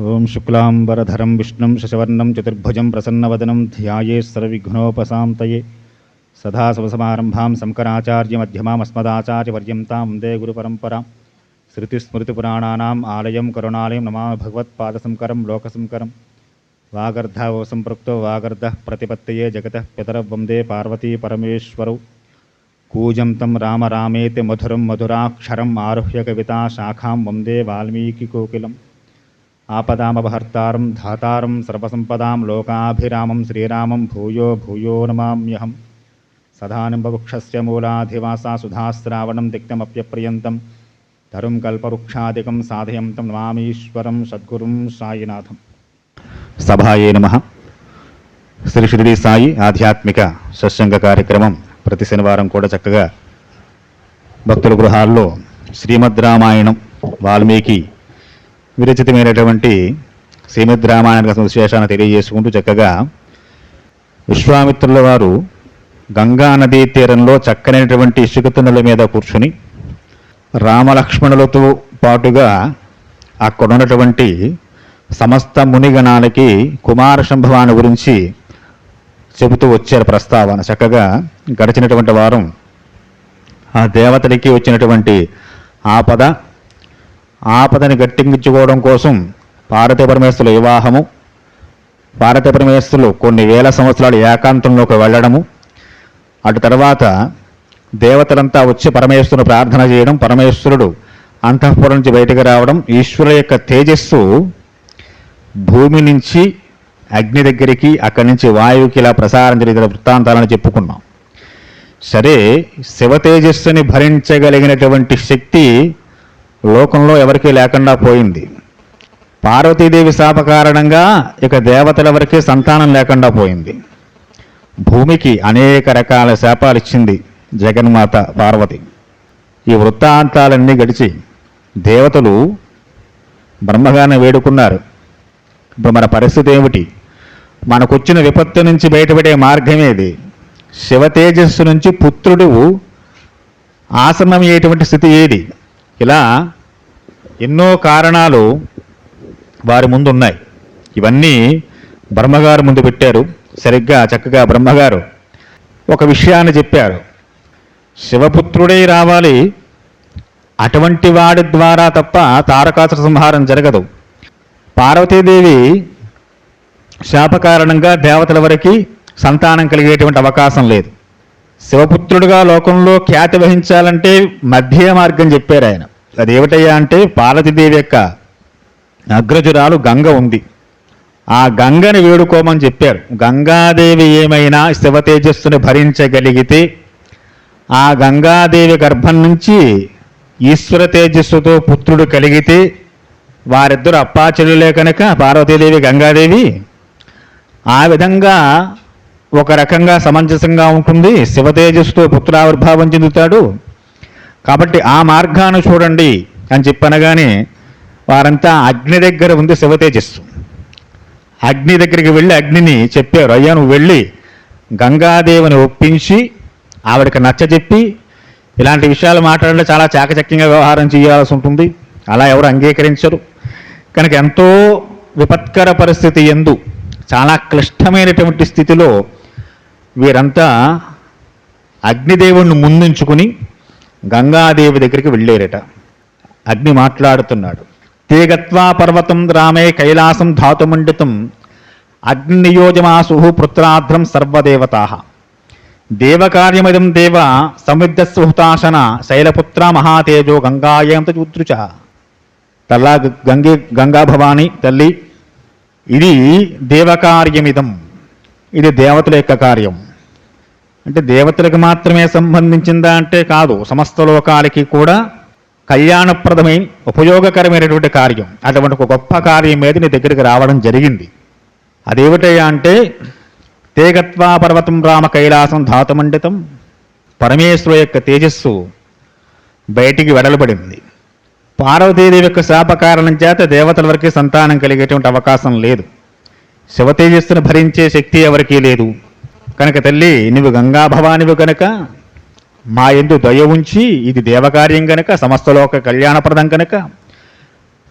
ఓం శుక్లాంబరధరం విష్ణుం శశవర్ణం చతుర్భుజం ప్రసన్నవదనం ధ్యాయేత్ సర్వవిఘ్నోపశాంతయే సదాశివసమారంభాం శంకరాచార్యమధ్యమామస్మదాచార్యపర్యంతాం వందే గురుపరంపరాం శృతిస్మృతిపురాణానాం ఆలయం కరుణాలయం నమామి భగవత్పాదశంకరం లోకశంకరం వాగర్ధో సంపృక్తో వాగర్ధః ప్రతిపత్తయే జగతః పితరౌ వందే పార్వతీ పరమేశ్వరౌ కూజం తం రామ రామేతి మధురం మధురాక్షరం ఆరుహ్య కవితా శాఖాం వందే వాల్మీకికోకిలం ఆపదామపహర్తారం ధాతారం సర్వసంపదాం లోకాభిరామం శ్రీరామం భూయో భూయో నమామ్యహం సదానింబవృక్షస్య మూలాధివాసా సుధాశ్రావణం తిక్తమప్యప్రియంతం తరుం కల్పవృక్షాదికం సాధయంతం నమామీశ్వరం సద్గురుం సాయినాథం. సభాయే నమః. శ్రీ షిరిడి సాయి ఆధ్యాత్మిక సత్సంగ కార్యక్రమం ప్రతి శనివారం కూడా చక్కగా భక్తుల గృహాల్లో శ్రీమద్ రామాయణం వాల్మీకి విరచితమైనటువంటి శ్రీమద్ రామాయణ విశేషాన్ని తెలియజేసుకుంటూ చక్కగా విశ్వామిత్రుల వారు గంగా నదీ తీరంలో చక్కనైనటువంటి ఇసుకతున్నల మీద కూర్చుని రామలక్ష్మణులతో పాటుగా అక్కడ ఉన్నటువంటి సమస్త మునిగణాలకి కుమార సంభవాన్ని గురించి చెబుతూ వచ్చారు ప్రస్తావన. చక్కగా గడిచినటువంటి వారం ఆ దేవతలకి వచ్చినటువంటి ఆపదని గట్టించుకోవడం కోసం పార్వతీ పరమేశ్వరుల వివాహము, పార్వతీ పరమేశ్వరులు కొన్ని వేల సంవత్సరాలు ఏకాంతంలోకి వెళ్ళడము, అటు తర్వాత దేవతలంతా వచ్చి పరమేశ్వరుని ప్రార్థన చేయడం, పరమేశ్వరుడు అంతఃపురం నుంచి బయటకు రావడం, ఈశ్వరుల యొక్క తేజస్సు భూమి నుంచి అగ్ని దగ్గరికి, అక్కడి నుంచి వాయువుకి ఇలా ప్రసారం జరిగిన వృత్తాంతాలను చెప్పుకున్నాం. సరే, శివ తేజస్సుని భరించగలిగినటువంటి శక్తి లోకంలో ఎవరికీ లేకుండా పోయింది. పార్వతీదేవి శాప కారణంగా ఇక దేవతల వరకే సంతానం లేకుండా పోయింది. భూమికి అనేక రకాల శాపాలు ఇచ్చింది జగన్మాత పార్వతి. ఈ వృత్తాంతాలన్నీ గడిచి దేవతలు బ్రహ్మగారిని వేడుకున్నారు. ఇప్పుడు మన పరిస్థితి ఏమిటి? మనకొచ్చిన విపత్తు నుంచి బయటపడే మార్గమేది? శివ తేజస్సు నుంచి పుత్రుడు ఆసన్నమయ్యేటువంటి స్థితి ఏది? ఇలా ఎన్నో కారణాలు వారి ముందు ఉన్నాయి. ఇవన్నీ బ్రహ్మగారు ముందు పెట్టారు. సరిగ్గా చక్కగా బ్రహ్మగారు ఒక విషయాన్ని చెప్పారు. శివపుత్రుడై రావాలి, అటువంటి వాడి ద్వారా తప్ప తారకాసుర సంహారం జరగదు. పార్వతీదేవి శాప కారణంగా దేవతల వరకు సంతానం కలిగేటువంటి అవకాశం లేదు. శివపుత్రుడుగా లోకంలో ఖ్యాతి వహించాలంటే మధ్య మార్గం చెప్పారు ఆయన. అదేమిటయ్యా అంటే, పార్వతీదేవి యొక్క అగ్రజురాలు గంగ ఉంది, ఆ గంగని వేడుకోమని చెప్పారు. గంగాదేవి ఏమైనా శివ తేజస్సుని భరించగలిగితే ఆ గంగాదేవి గర్భం నుంచి ఈశ్వర తేజస్సుతో పుత్రుడు కలిగితే వారిద్దరు అప్పాచెల్లులే కనుక పార్వతీదేవి గంగాదేవి ఆ విధంగా ఒక రకంగా సమంజసంగా ఉంటుంది. శివ తేజస్సుతో పుత్రావిర్భావం చెందుతాడు. కాబట్టి ఆ మార్గాన్ని చూడండి అని చెప్పనగానే వారంతా అగ్ని దగ్గర ఉంది శివ తేజస్సు. అగ్ని దగ్గరికి వెళ్ళి అగ్నిని చెప్పారు, అయ్యా నువ్వు వెళ్ళి గంగాదేవిని ఒప్పించి ఆవిడకి నచ్చజెప్పి ఇలాంటి విషయాలు మాట్లాడితే చాలా చాకచక్యంగా వ్యవహారం చేయాల్సి ఉంటుంది. అలా ఎవరు అంగీకరించరు కనుక ఎంతో విపత్కర పరిస్థితి ఎందు, చాలా క్లిష్టమైనటువంటి స్థితిలో వీరంతా అగ్నిదేవుణ్ణి ముందుంచుకుని గంగాదేవి దగ్గరికి వెళ్ళారట. అగ్ని మాట్లాడుతున్నాడు. తేగత్వా పర్వతం రామే కైలాసం ధాతుమండితం అగ్నియోజమాసు పుత్రాద్రం సర్వదేవతా దేవకార్యమిదం దేవ సమిద్ధస్సుహుతాశన శైలపుత్ర మహాతేజో గంగాయంత ఉద్రుచ. తల్లా గంగా భవాని తల్లి, ఇది దేవకార్యమిదం, ఇది దేవతల యొక్క కార్యం. అంటే దేవతలకు మాత్రమే సంబంధించిందా అంటే కాదు, సమస్త లోకాలకి కూడా కళ్యాణప్రదమైన ఉపయోగకరమైనటువంటి కార్యం. అటువంటి ఒక గొప్ప కార్యం మీద నీ దగ్గరికి రావడం జరిగింది. అదేమిటయ్యా అంటే, తేగత్వా పర్వతం రామ కైలాసం ధాతుమండితం, పరమేశ్వరు యొక్క తేజస్సు బయటికి వెడలబడింది. పార్వతీదేవి యొక్క శాప కారణం చేత దేవతల వరకు సంతానం కలిగేటువంటి అవకాశం లేదు. శివ తేజస్సును భరించే శక్తి ఎవరికీ లేదు. కనుక తల్లి, నువ్వు గంగా భవానివి కనుక మా యందు దయ ఉంచి, ఇది దేవకార్యం కనుక, సమస్తలోక కళ్యాణప్రదం కనుక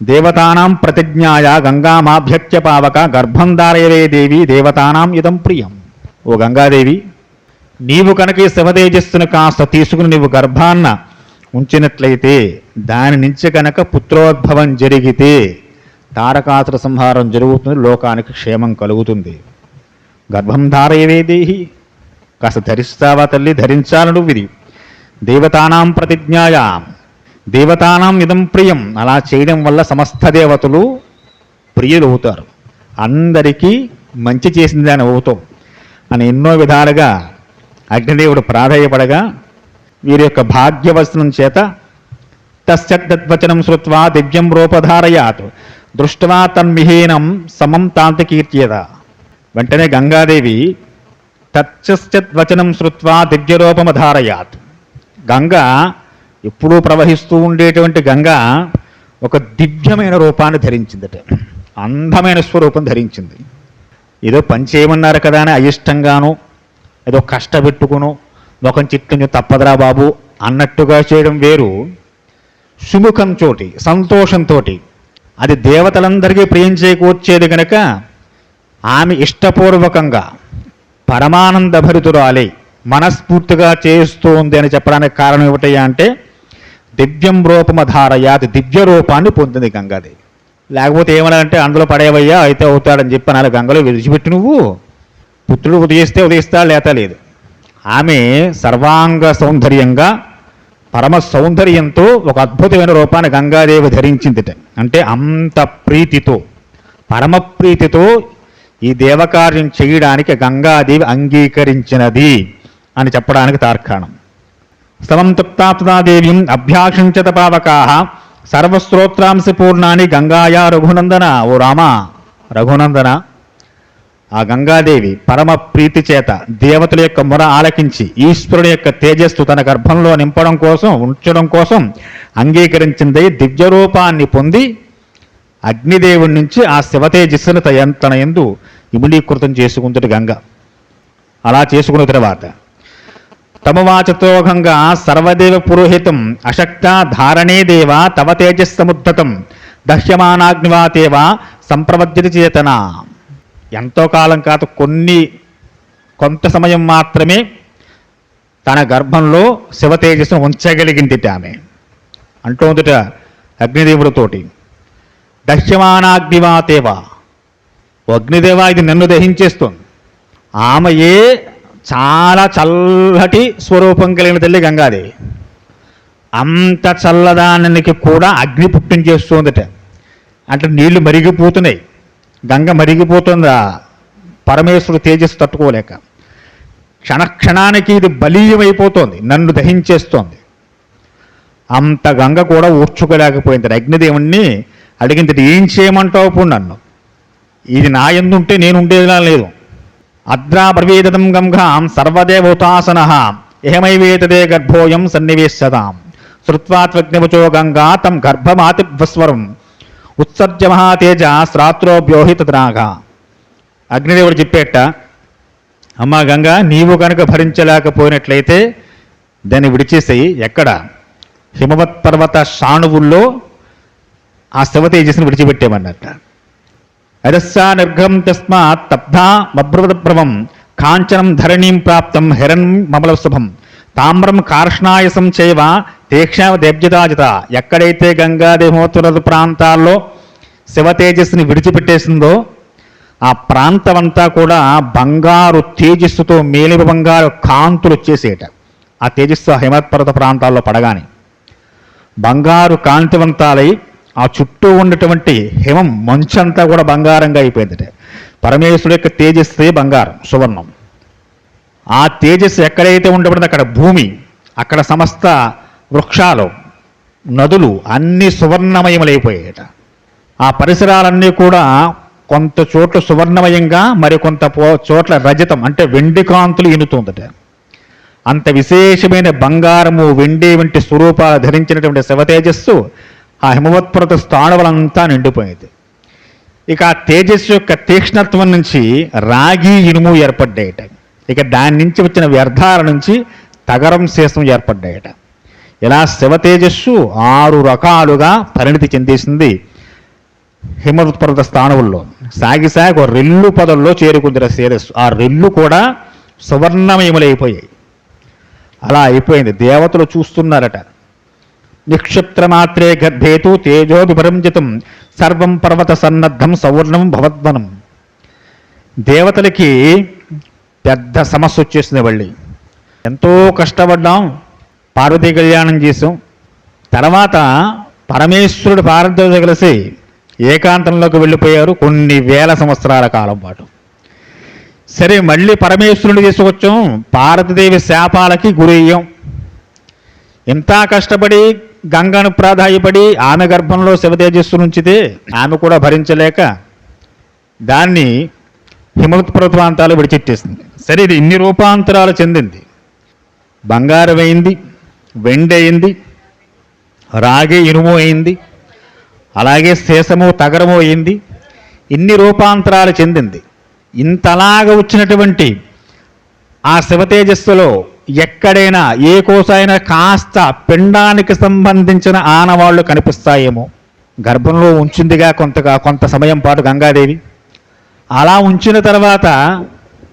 దేవతానాం ప్రతిజ్ఞాయ గంగామాభ్యర్చ్య పావక గర్భం ధారయవే దేవి దేవతానాం ఇదం ప్రియం. ఓ గంగాదేవి, నీవు కనుక ఈ శివతేజస్సును కాస్త తీసుకుని నీవు గర్భాన్న ఉంచినట్లయితే దాని నుంచి కనుక పుత్రోద్భవం జరిగితే తారకాసుర సంహారం జరుగుతుంది, లోకానికి క్షేమం కలుగుతుంది. గర్భం ధారయవే దేహి, కాస్త ధరిస్తావా తల్లి, ధరించాలి నువ్వు ఇది. దేవతానాం ప్రతిజ్ఞాయ దేవతానాం ఇదం ప్రియం. అలా చేయడం వల్ల సమస్త దేవతలు ప్రియులు అవుతారు, అందరికీ మంచి చేసింది అని అవుతాం అని ఎన్నో విధాలుగా అగ్నిదేవుడు ప్రాధేయపడగా వీరి యొక్క భాగ్యవచనం చేత తస్యద్వచనం శ్రుత్వా దివ్యం రూపధారయాత్ దృష్ట్వా తన్మిహీనం సమం తాంతకీర్త్యత. వెంటనే గంగాదేవి తచ్చద్వచనం శ్రుత్వా దివ్యరూపమధారయాత్. గంగ ఎప్పుడూ ప్రవహిస్తూ ఉండేటువంటి గంగ ఒక దివ్యమైన రూపాన్ని ధరించిందట, అందమైన స్వరూపం ధరించింది. ఏదో పని చేయమన్నారు కదా అని అయిష్టంగానో ఏదో కష్టపెట్టుకునో ముఖం చిట్టు తప్పదరా బాబు అన్నట్టుగా చేయడం వేరు. సుముఖంతో సంతోషంతో అది దేవతలందరికీ ప్రియం చేకూర్చేది కనుక ఆమె ఇష్టపూర్వకంగా పరమానంద భరితురాలై మనస్ఫూర్తిగా చేస్తోంది అని చెప్పడానికి కారణం ఏమిటయ్యా అంటే దివ్యం రూపమధారయాత్, దివ్య రూపాన్ని పొందింది గంగాదేవి. లేకపోతే ఏమనంటే అందులో పడేవయ్యా అయితే అవుతాడని చెప్పి అలా గంగలో విడిచిపెట్టి నువ్వు పుత్రుడు ఉదయిస్తా లేత లేదు. ఆమె సర్వాంగ సౌందర్యంగా పరమ సౌందర్యంతో ఒక అద్భుతమైన రూపాన్ని గంగాదేవి ధరించిందిట. అంటే అంత ప్రీతితో, పరమ ప్రీతితో ఈ దేవకార్యం చేయడానికి గంగాదేవి అంగీకరించినది అని చెప్పడానికి తార్కాణం. స్తవం తప్తాప్తాదేవీం అభ్యాక్షించత పావకాః సర్వశ్రోత్రాంశి పూర్ణాని గంగాయా రఘునందన. ఓ రామ రఘునందన, ఆ గంగాదేవి పరమ ప్రీతి చేత దేవతల యొక్క మొర ఆలకించి ఈశ్వరుని యొక్క తేజస్సు తన గర్భంలో నింపడం కోసం ఉంచడం కోసం అంగీకరించింది. దివ్యరూపాన్ని పొంది అగ్నిదేవుడి నుంచి ఆ శివతేజస్సును తన యందు ఇమిడీకృతం చేసుకుంటుంది గంగ. అలా చేసుకున్న తర్వాత తమవాచతో గంగా సర్వదేవ పురోహితం అశక్త ధారణే దేవ తవ తేజస్సముద్ధతం దహ్యమానాగ్నివాతేవ సంప్రవద్యతి చేతన. ఎంతో కాలం కాదు, కొంత సమయం మాత్రమే తన గర్భంలో శివ తేజస్సును ఉంచగలిగిందిట ఆమె. అంటోందిట అగ్నిదేవుడితోటి, దహ్యమానాగ్నివాతేవ, అగ్నిదేవ ఇది నన్ను దహించేస్తుంది. ఆమెయే చాలా చల్లటి స్వరూపం కలిగిన తల్లి గంగాదేవి. అంత చల్లదానికి కూడా అగ్ని పుట్టించేస్తుందట. అంటే నీళ్లు మరిగిపోతున్నాయి, గంగ మరిగిపోతుందా పరమేశ్వరుడు తేజస్సు తట్టుకోలేక. క్షణక్షణానికి ఇది బలీయమైపోతోంది, నన్ను దహించేస్తోంది. అంత గంగ కూడా ఊర్చుకోలేకపోయింది. అగ్నిదేవుణ్ణి అడిగింది, ఏం చేయమంటావు ఇప్పుడు నన్ను, ఇది నా యందుంటే నేను ఉండేలా లేదు. అద్రాబ్రవీదం గంగాం సర్వదేవోతాసన ఏమైవేతదే గర్భోయం సన్నివేశతాం శ్రుత్వాత్వగ్నివచో గంగా తం గర్భమాతిభస్వరం ఉత్సర్జ మహాతేజ శ్రాత్రోభ్యోహితద్రాగ. అగ్నిదేవుడు చెప్పేట, అమ్మా గంగా, నీవు కనుక భరించలేకపోయినట్లయితే దాన్ని విడిచేసేయి. ఎక్కడ? హిమవత్ పర్వత శాణువుల్లో ఆ శివతేజస్సును విడిచిపెట్టేమన్నట్ట. అదస్సా నిర్ఘం తస్మాత్ తబ్ధా మబ్రవద్భ్రవం కాంచనం ధరణీం ప్రాప్తం హిరణ్ మమల శుభం తామ్రం కార్ష్ణాయసం చైవ తేక్షావ దేవ్యతాజిత. ఎక్కడైతే గంగాదేవోత్తర ప్రాంతాల్లో శివ తేజస్సుని విడిచిపెట్టేసిందో ఆ ప్రాంతమంతా కూడా బంగారు తేజస్సుతో మేలిమి బంగారు కాంతులు వచ్చేసేట. ఆ తేజస్సు హిమత్పర్వత ప్రాంతాల్లో పడగానే బంగారు కాంతివంతాలై ఆ చుట్టూ ఉన్నటువంటి హిమం మంచంతా కూడా బంగారంగా అయిపోయిందట. పరమేశ్వరుడు యొక్క తేజస్సే బంగారం, సువర్ణం. ఆ తేజస్సు ఎక్కడైతే ఉండబడిందో అక్కడ భూమి, అక్కడ సమస్త వృక్షాలు, నదులు అన్నీ సువర్ణమయములైపోయాయట. ఆ పరిసరాలన్నీ కూడా కొంత చోట్ల సువర్ణమయంగా, మరికొంత చోట్ల రజతం అంటే వెండి కాంతులు ఇనుతుందట. అంత విశేషమైన బంగారము, వెండి వంటి స్వరూపాలు ధరించినటువంటి శివ తేజస్సు ఆ హిమవత్పర్వత స్థాణువులంతా నిండిపోయింది. ఇక ఆ తేజస్సు యొక్క తీక్ష్ణత్వం నుంచి రాగి, ఇనుము ఏర్పడ్డాయట. ఇక దాని నుంచి వచ్చిన వ్యర్థాల నుంచి తగరం శేషం ఏర్పడ్డాయట. ఇలా శివ తేజస్సు 6 రకాలుగా పరిణితి చెందేసింది హిమవత్పర్వత స్థానముల్లో సాగి సాగి ఒక రెల్లు పొదల్లో చేరుకుందిన శిరస్సు. ఆ రెల్లు కూడా సువర్ణమయములైపోయాయి. అలా అయిపోయింది. దేవతలు చూస్తున్నారట. నిక్షిప్రమాత్రే గర్భేతు తేజోభిపరంజితం సర్వం పర్వత సన్నద్ధం సౌవర్ణం భవద్వనం. దేవతలకి పెద్ద సమస్య వచ్చేసింది. మళ్ళీ ఎంతో కష్టపడ్డాం, పార్వతీ కళ్యాణం చేసాం. తర్వాత పరమేశ్వరుడు పార్వతితో కలిసి ఏకాంతంలోకి వెళ్ళిపోయారు కొన్ని వేల సంవత్సరాల కాలం పాటు. సరే, మళ్ళీ పరమేశ్వరుని తీసుకొచ్చాం. పార్వతీదేవి శాపాలకి గురయ్యాం. ఎంత కష్టపడి గంగను ప్రాధాయపడి ఆమె గర్భంలో శివతేజస్సు నుంచితే ఆమె కూడా భరించలేక దాన్ని హిమవత్ ప్రాంతాలు విడిచిట్టేసింది. సరే, ఇది ఇన్ని రూపాంతరాలు చెందింది. బంగారం అయింది, వెండి అయింది, రాగి ఇనుము అయింది, అలాగే శేషము తగరము అయింది. ఇన్ని రూపాంతరాలు చెందింది. ఇంతలాగా వచ్చినటువంటి ఆ శివతేజస్సులో ఎక్కడైనా ఏ కోసైనా కాస్త పిండానికి సంబంధించిన ఆనవాళ్లు కనిపిస్తాయేమో. గర్భంలో ఉంచిందిగా కొంత సమయం పాటు గంగాదేవి. అలా ఉంచిన తర్వాత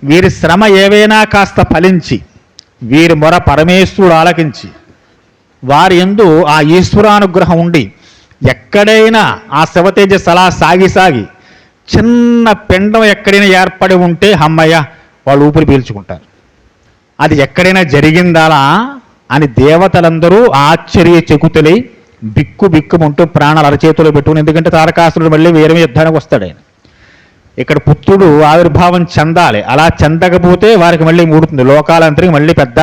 వీరి శ్రమ ఏవైనా కాస్త ఫలించి వీరి మొర పరమేశ్వరుడు ఆలకించి వారి యందు ఆ ఈశ్వరానుగ్రహం ఉండి ఎక్కడైనా ఆ శివతేజస్సు అలా సాగి చిన్న పిండం ఎక్కడైనా ఏర్పడి ఉంటే అమ్మయ్య వాళ్ళు ఊపిరి పీల్చుకుంటారు. అది ఎక్కడైనా జరిగిందాలా అని దేవతలందరూ ఆశ్చర్యచకితులై బిక్కుమంటూ ప్రాణాలు అరచేతులు పెట్టుకుని, ఎందుకంటే తారకాసురుడు మళ్ళీ వేరే యుద్ధానికి వస్తాడు. ఆయన ఇక్కడ పుత్రుడు ఆవిర్భావం చెందాలి. అలా చెందకపోతే వారికి మళ్ళీ మూడుతుంది, లోకాలంతరికి మళ్ళీ పెద్ద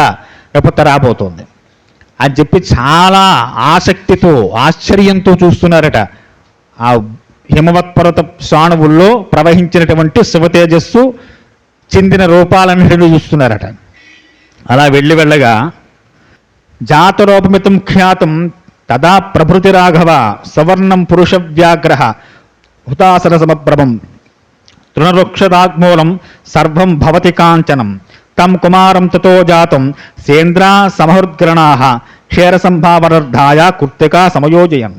విపత్తు రాబోతోంది అని చెప్పి చాలా ఆసక్తితో ఆశ్చర్యంతో చూస్తున్నారట. ఆ హిమవత్పర్వత సాణువుల్లో ప్రవహించినటువంటి శివతేజస్సు చెందిన రూపాలన్నిటినీ చూస్తున్నారట. అలా వెళ్ళగా జాతరూపమితం ఖ్యాతం తదా ప్రభృతి రాఘవ సవర్ణం పురుష వ్యాగ్రహ హుతాసన సమప్రభం తృణవృక్షరాగ్మూలం సర్వం భవతి కాంచనం తం కుమారం తతో జాతం సేంద్రా సమహృద్గ్రణాః క్షీరసంభావనార్థాయ కృత్తికా సమయోజయన్.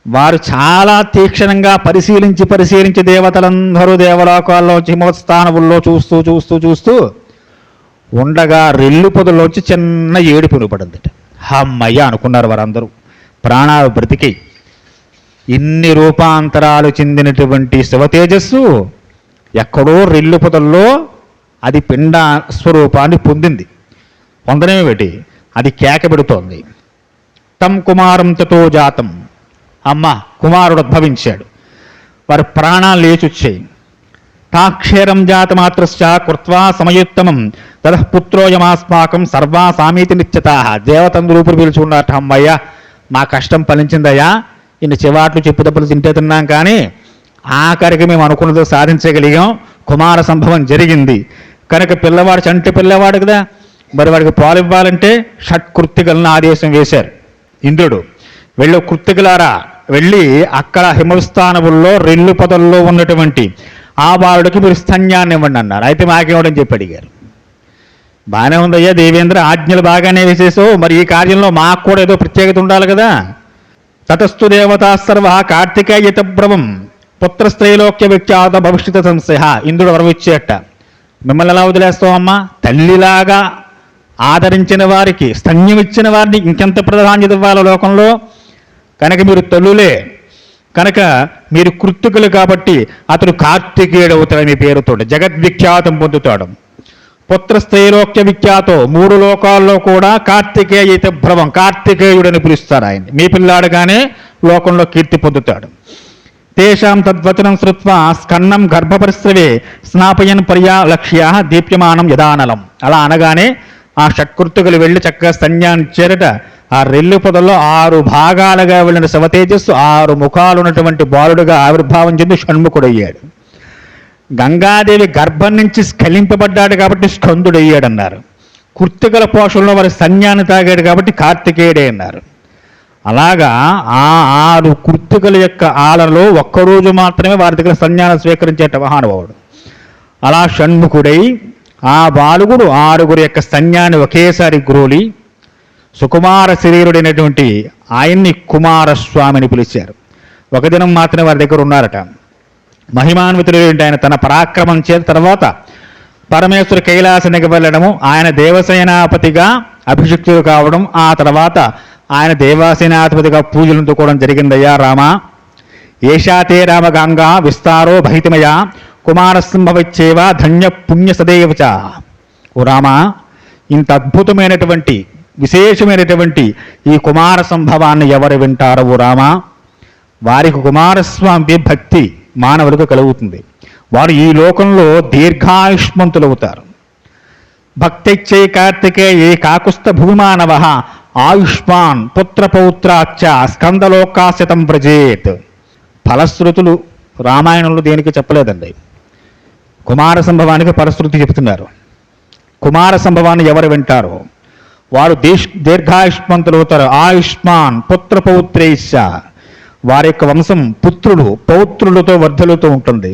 వారు చాలా తీక్షణంగా పరిశీలించి దేవతలందరూ దేవలోకాల్లో హిమవత్స్థానవుల్లో చూస్తూ ఉండగా రెల్లు పొదలోంచి చిన్న ఏడుపు వినపడిందట. అమ్మయ్య అనుకున్నారు వారందరూ. ప్రాణాలు బ్రతికి ఇన్ని రూపాంతరాలు చెందినటువంటి శివతేజస్సు ఎక్కడో రెల్లు పొదల్లో అది పిండ స్వరూపాన్ని పొందింది. పొందడమే పెట్టి అది కేక పెడుతోంది. తం కుమారం తతో జాతం, అమ్మ కుమారుడు ఉద్భవించాడు. వారి ప్రాణాలు లేచొచ్చాయి. తాక్షేరం జాతమాత్రశ్చ కృత్వా సమయుత్తమం తతః పుత్రోయమాస్మాకం సర్వా సామీతి నిత్యతా. దేవతందు రూపులు పీల్చుకున్నట్ట. అమ్మయ్య మా కష్టం ఫలించిందయ్యా, ఇన్ని చివాట్లు చెప్పుదప్పులు తింటే తిన్నాం, కానీ ఆఖరికి మేము అనుకున్నది సాధించగలిగాం. కుమార సంభవం జరిగింది కనుక పిల్లవాడు చంటి పిల్లవాడు కదా, మరి వాడికి పాలు ఇవ్వాలంటే షట్కృత్తికలను ఆదేశం వేశారు ఇంద్రుడు. వెళ్ళి కృత్తికలారా వెళ్ళి అక్కడ హిమస్థానముల్లో రెల్లు పొదల్లో ఉన్నటువంటి ఆ బాలుడికి మీరు స్తన్యాన్ని ఇవ్వండి అన్నారు. అయితే మాకేమిటని చెప్పి అడిగారు. బాగానే ఉందయ్యా దేవేంద్ర, ఆజ్ఞలు బాగానే వేసేసావు, మరి ఈ కార్యంలో మాకు కూడా ఏదో ప్రత్యేకత ఉండాలి కదా. తతస్థు దేవతా సర్వ కార్తికేయత బ్రవం పుత్రస్త్రైలోక్య విఖ్యాత భవిష్యత సంశయ. ఇంద్రుడు వరం ఇచ్చేట, మిమ్మల్ని ఎలా వదిలేస్తావు అమ్మా, తల్లిలాగా ఆదరించిన వారికి స్తన్యం ఇచ్చిన వారిని ఇంకెంత ప్రాధాన్యత ఇవ్వాలి లోకంలో. కనుక మీరు తల్లులే, కనుక మీరు కృత్తికులు కాబట్టి అతడు కార్తికేయుడు అవుతాడు. మీ పేరుతో జగద్విఖ్యాతం పొందుతాడు. పుత్రస్థైలోక్య విఖ్యాతో, 3 లోకాల్లో కూడా కార్తికేయత భ్రవం, కార్తికేయుడని పిలుస్తారు ఆయన. మీ పిల్లాడుగానే లోకంలో కీర్తి పొందుతాడు. తేషాం తద్వచనం శ్రుత్వా స్కన్నం గర్భపరిశ్రవే స్నాపయన్ పర్యాలక్ష్య దీప్యమానం యదానలం. అలా అనగానే ఆ షట్కృత్తుకులు వెళ్ళి చక్కగా స్తన్యాన్ని చేరట. ఆ రెల్లు పొదల్లో 6 భాగాలుగా వెళ్ళిన శివతేజస్సు 6 ముఖాలు ఉన్నటువంటి బాలుడుగా ఆవిర్భావం చెంది షణ్ముఖుడయ్యాడు. గంగాదేవి గర్భం నుంచి స్ఖలింపబడ్డాడు కాబట్టి స్కందుడయ్యాడన్నారు. కృత్తికల పోషణలో వారి సన్యాన్ని తాగాడు కాబట్టి కార్తికేయుడే అన్నారు. అలాగా ఆ 6 కృత్తికల యొక్క ఆలలో ఒక్కరోజు మాత్రమే వారి దగ్గర సన్యానం స్వీకరించేట మహానుభావుడు. అలా షణ్ముఖుడై ఆ బాలుగుడు 6 యొక్క సన్యాన్ని ఒకేసారి గ్రోలి సుకుమార శరీరుడైనటువంటి ఆయన్ని కుమారస్వామిని పిలిచారు. ఒక దినం మాత్రమే వారి దగ్గర ఉన్నారట. మహిమాన్వితుడు ఏంటి ఆయన తన పరాక్రమం చేత తర్వాత పరమేశ్వరు కైలాసానికి వెళ్ళడము, ఆయన దేవసేనాపతిగా అభిషిక్తుడు కావడం, ఆ తర్వాత ఆయన దేవసేనాధిపతిగా పూజలు అందుకోవడం జరిగిందయ్యా రామ. ఏషాతే రామ గంగా విస్తారో బహితిమయ కుమారసింభవచ్చేవ ధన్య పుణ్య సదేవచ. ఓ రామ, ఇంత అద్భుతమైనటువంటి విశేషమైనటువంటి ఈ కుమార సంభవాన్ని ఎవరు వింటారో ఓ రామ, వారికి కుమారస్వామి భక్తి మానవులకు కలుగుతుంది. వారు ఈ లోకంలో దీర్ఘాయుష్మంతులవుతారు. భక్తిచ్చై కార్తికే ఏ కాకుస్థ భూమానవ ఆయుష్మాన్ పుత్రపౌత్రాచ్చ స్కందలోకాశతం వ్రజేత్. ఫలశ్రుతులు రామాయణంలో దేనికి చెప్పలేదండి. కుమార సంభవానికి ఫలశ్రుతి చెప్తున్నారు. కుమార సంభవాన్ని ఎవరు వింటారో వారు దీర్ఘాయుష్మంతులు అవుతారు. ఆయుష్మాన్ పుత్రపౌత్రైశ్చ, వారి యొక్క వంశం పుత్రులు పౌత్రులతో వర్ధలుతూ ఉంటుంది.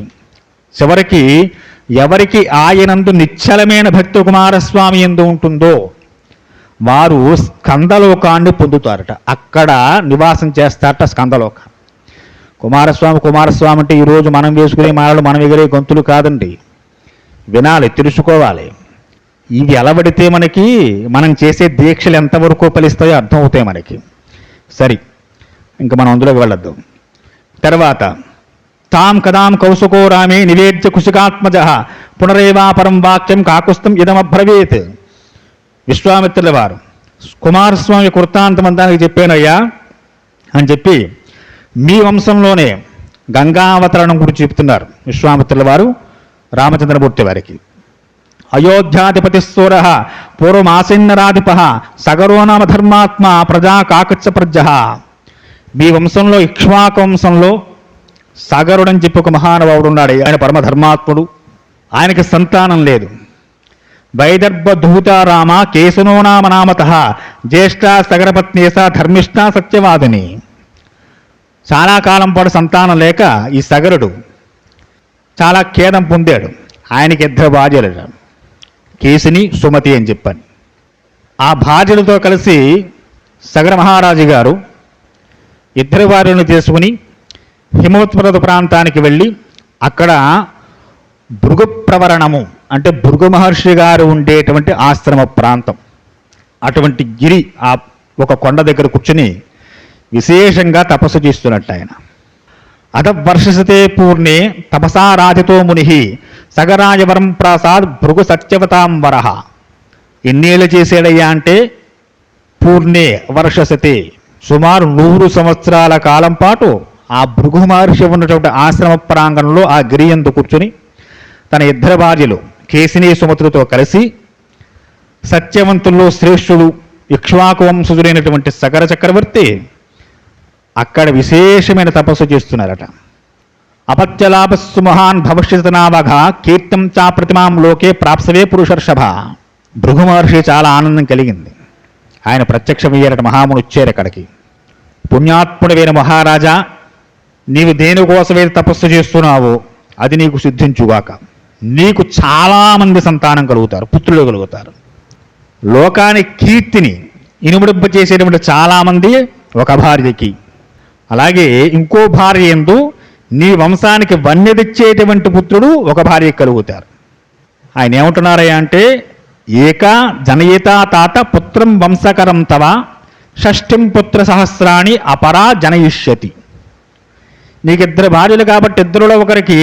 చివరికి ఎవరికి ఆయనందు నిశ్చలమైన భక్తి కుమారస్వామి ఎందు ఉంటుందో వారు స్కందలోకాన్ని పొందుతారట. అక్కడ నివాసం చేస్తారట స్కందలోక. కుమారస్వామి అంటే ఈరోజు మనం వేసుకునే మాలలు మనం ఎగిరే గొంతులు కాదండి. వినాలి, తెలుసుకోవాలి. ఇవి అలవడితే మనకి మనం చేసే దీక్షలు ఎంతవరకు ఫలిస్తాయో అర్థమవుతాయి మనకి. సరి, ఇంకా మనం అందులోకి వెళ్ళొద్దు. తర్వాత తాం కదాం కౌసుకో రామే నివేద్య కుశికాత్మజ పునరేవాపరం వాక్యం కాకుస్థం ఇదమబ్రవీత్. విశ్వామిత్రుల వారు కుమారస్వామి వృత్తాంతమంతానికి చెప్పానయ్యా అని చెప్పి మీ వంశంలోనే గంగావతరణం గురించి చెప్తున్నారు విశ్వామిత్రుల వారు రామచంద్రమూర్తి వారికి. అయోధ్యాధిపతి స్థూర పూర్వమాసీన్నరాధిప సగరో నామ ధర్మాత్మ ప్రజా కాకచ్చ ప్రజ. మీ వంశంలో ఇక్ష్వాకు వంశంలో సగరుడని చెప్పి ఒక మహానుభావుడు ఉన్నాడు. ఆయన పరమధర్మాత్ముడు, ఆయనకి సంతానం లేదు. వైదర్భధూతారామ కేశనో నామ నామత జ్యేష్ఠ సగరపత్నేస ధర్మిష్ఠ సత్యవాదిని. చాలా కాలం పాటు సంతానం లేక ఈ సగరుడు చాలా ఖేదం పొందాడు. ఆయనకి ఇద్దరు భార్యలు, కేశిని సుమతి అని చెప్పాను. ఆ భార్యలతో కలిసి సగర మహారాజు గారు ఇద్దరు భార్యలను తీసుకుని హిమవత్పర్వత ప్రాంతానికి వెళ్ళి అక్కడ భృగు ప్రవరణము అంటే భృగు మహర్షి గారు ఉండేటువంటి ఆశ్రమ ప్రాంతం, అటువంటి గిరి ఆ ఒక కొండ దగ్గర కూర్చుని విశేషంగా తపస్సు చేస్తున్నట్టు ఆయన. అత వర్షసతే పూర్ణే తపసారాధితో ముని సగరాజవరం ప్రాసాద్ భృగు సత్యవతాం వరహ. ఎన్నేళ్ళు చేసాడయ్యా అంటే పూర్ణే వర్షసతే, సుమారు 100 సంవత్సరాల కాలం పాటు ఆ భృగు మహర్షి ఉన్నటువంటి ఆశ్రమ ప్రాంగణంలో ఆ గిరి యందు కూర్చుని తన ఇద్దరు భార్యలు కేశిని సుమతులతో కలిసి సత్యవంతుల్లో శ్రేష్ఠుడు ఇక్ష్వాకు వంశజుడైనటువంటి సగర చక్రవర్తి అక్కడ విశేషమైన తపస్సు చేస్తున్నారట. అపత్యలాభస్సు మహాన్ భవిష్యతనావఘ కీర్తం చా ప్రతిమాం లోకే ప్రాప్సవే పురుషర్షభ. భృగు మహర్షి చాలా ఆనందం కలిగింది. ఆయన ప్రత్యక్షమయ్యారట, మహాముని వచ్చారు అక్కడికి. పుణ్యాత్ముడైన మహారాజా, నీవు దేనికోసమైతే తపస్సు చేస్తున్నావో అది నీకు సిద్ధించుగాక. నీకు చాలామంది సంతానం కలుగుతారు, పుత్రులు కలుగుతారు. లోకానికి కీర్తిని ఇనుముడింప చేసేటువంటి చాలామంది ఒక భార్యకి, అలాగే ఇంకో భార్య యందు నీ వంశానికి వన్య తెచ్చేటువంటి పుత్రుడు ఒక భార్యకి కలుగుతారు. ఆయన ఏమంటున్నారయ్యా అంటే ఏకా జనయితా తాత పుత్రం వంశకరం తవ షష్ఠిం పుత్ర సహస్రాణి అపరా జనయిష్యతి. నీకు ఇద్దరు భార్యలు కాబట్టి ఇద్దరులో ఒకరికి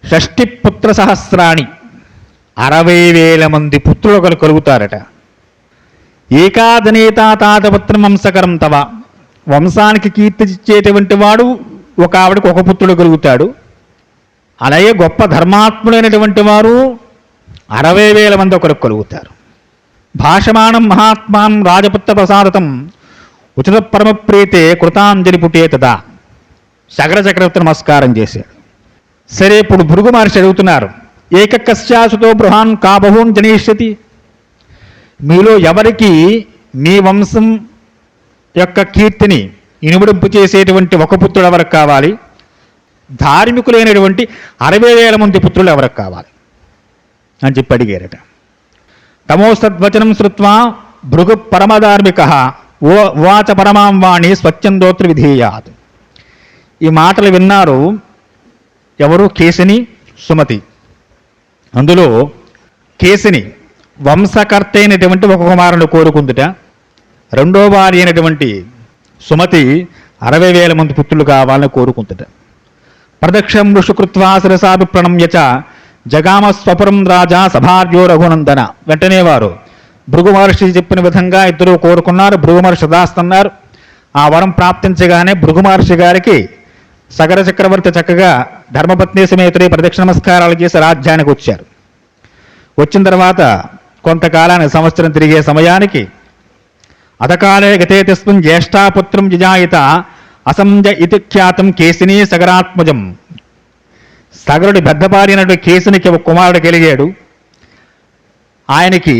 షష్ఠి పుత్ర సహస్రాణి 60,000 మంది పుత్రులు ఒకరు కలుగుతారట. ఏకాదనేతా తాత పుత్రం వంశకరం తవ, వంశానికి కీర్తి ఇచ్చేటువంటి వాడు ఒక ఆవిడకు ఒక పుత్రుడు కలుగుతాడు. అలాగే గొప్ప ధర్మాత్ముడైనటువంటి వారు 60,000 మంది ఒకరికి కలుగుతారు. భాషమాణం మహాత్మాం రాజపుత్ర ప్రసాదతం ఉచిత పరమప్రీతే కృతాంజలి పుటే తదా. సగర చక్రవర్తి నమస్కారం చేశాడు. సరే, ఇప్పుడు భృగు మహర్షి అడుగుతున్నారు, ఏకకస్యాసుతో బృహాన్ కా బహూన్ జనయిష్యతి. మీలో ఎవరికి మీ వంశం యొక్క కీర్తిని ఇనుముడింపు చేసేటువంటి ఒక పుత్రుడు ఎవరికి కావాలి? ధార్మికులైనటువంటి 60,000 మంది పుత్రులు ఎవరికి కావాలి అని చెప్పి అడిగారట. తమోస్తద్వచనం శ్రుత్వా భృగు పరమధార్మిక ఉవాచ పరమాం వాణి స్వచ్ఛందోత్ర విధేయాత్. ఈ మాటలు విన్నారు ఎవరు? కేశిని, సుమతి. అందులో కేశిని వంశకర్త అయినటువంటి ఒక కుమారుని కోరుకుందుట, రెండో భార్య అయినటువంటి సుమతి 60,000 మంది పుత్రులు కావాలని కోరుకుందుట. ప్రదక్షం ఋషుకృత్వా శిరసాభి ప్రణమ్యచ జగామ స్వపురం రాజా సభార్యో రఘునందన. వెంటనే వారు భృగు మహర్షి చెప్పిన విధంగా ఇద్దరు కోరుకున్నారు. భృగు మహర్షి దాస్తున్నారు. ఆ వరం ప్రాప్తించగానే భృగు మహర్షి గారికి సగర చక్రవర్తి చక్కగా ధర్మపత్ని సమేతుడి ప్రదక్షిణ నమస్కారాలు చేసి రాజ్యానికి వచ్చారు. వచ్చిన తర్వాత కొంతకాలానికి, సంవత్సరం తిరిగే సమయానికి, అతకాలే గతే తస్మిన్ జ్యేష్ఠాపుత్రం జిజాయిత అసంజ ఇతి ఖ్యాతం కేశిని సగరాత్మజం. సగరుడి పెద్దపారినటువంటి కేశినికి ఒక కుమారుడు కలిగాడు. ఆయనకి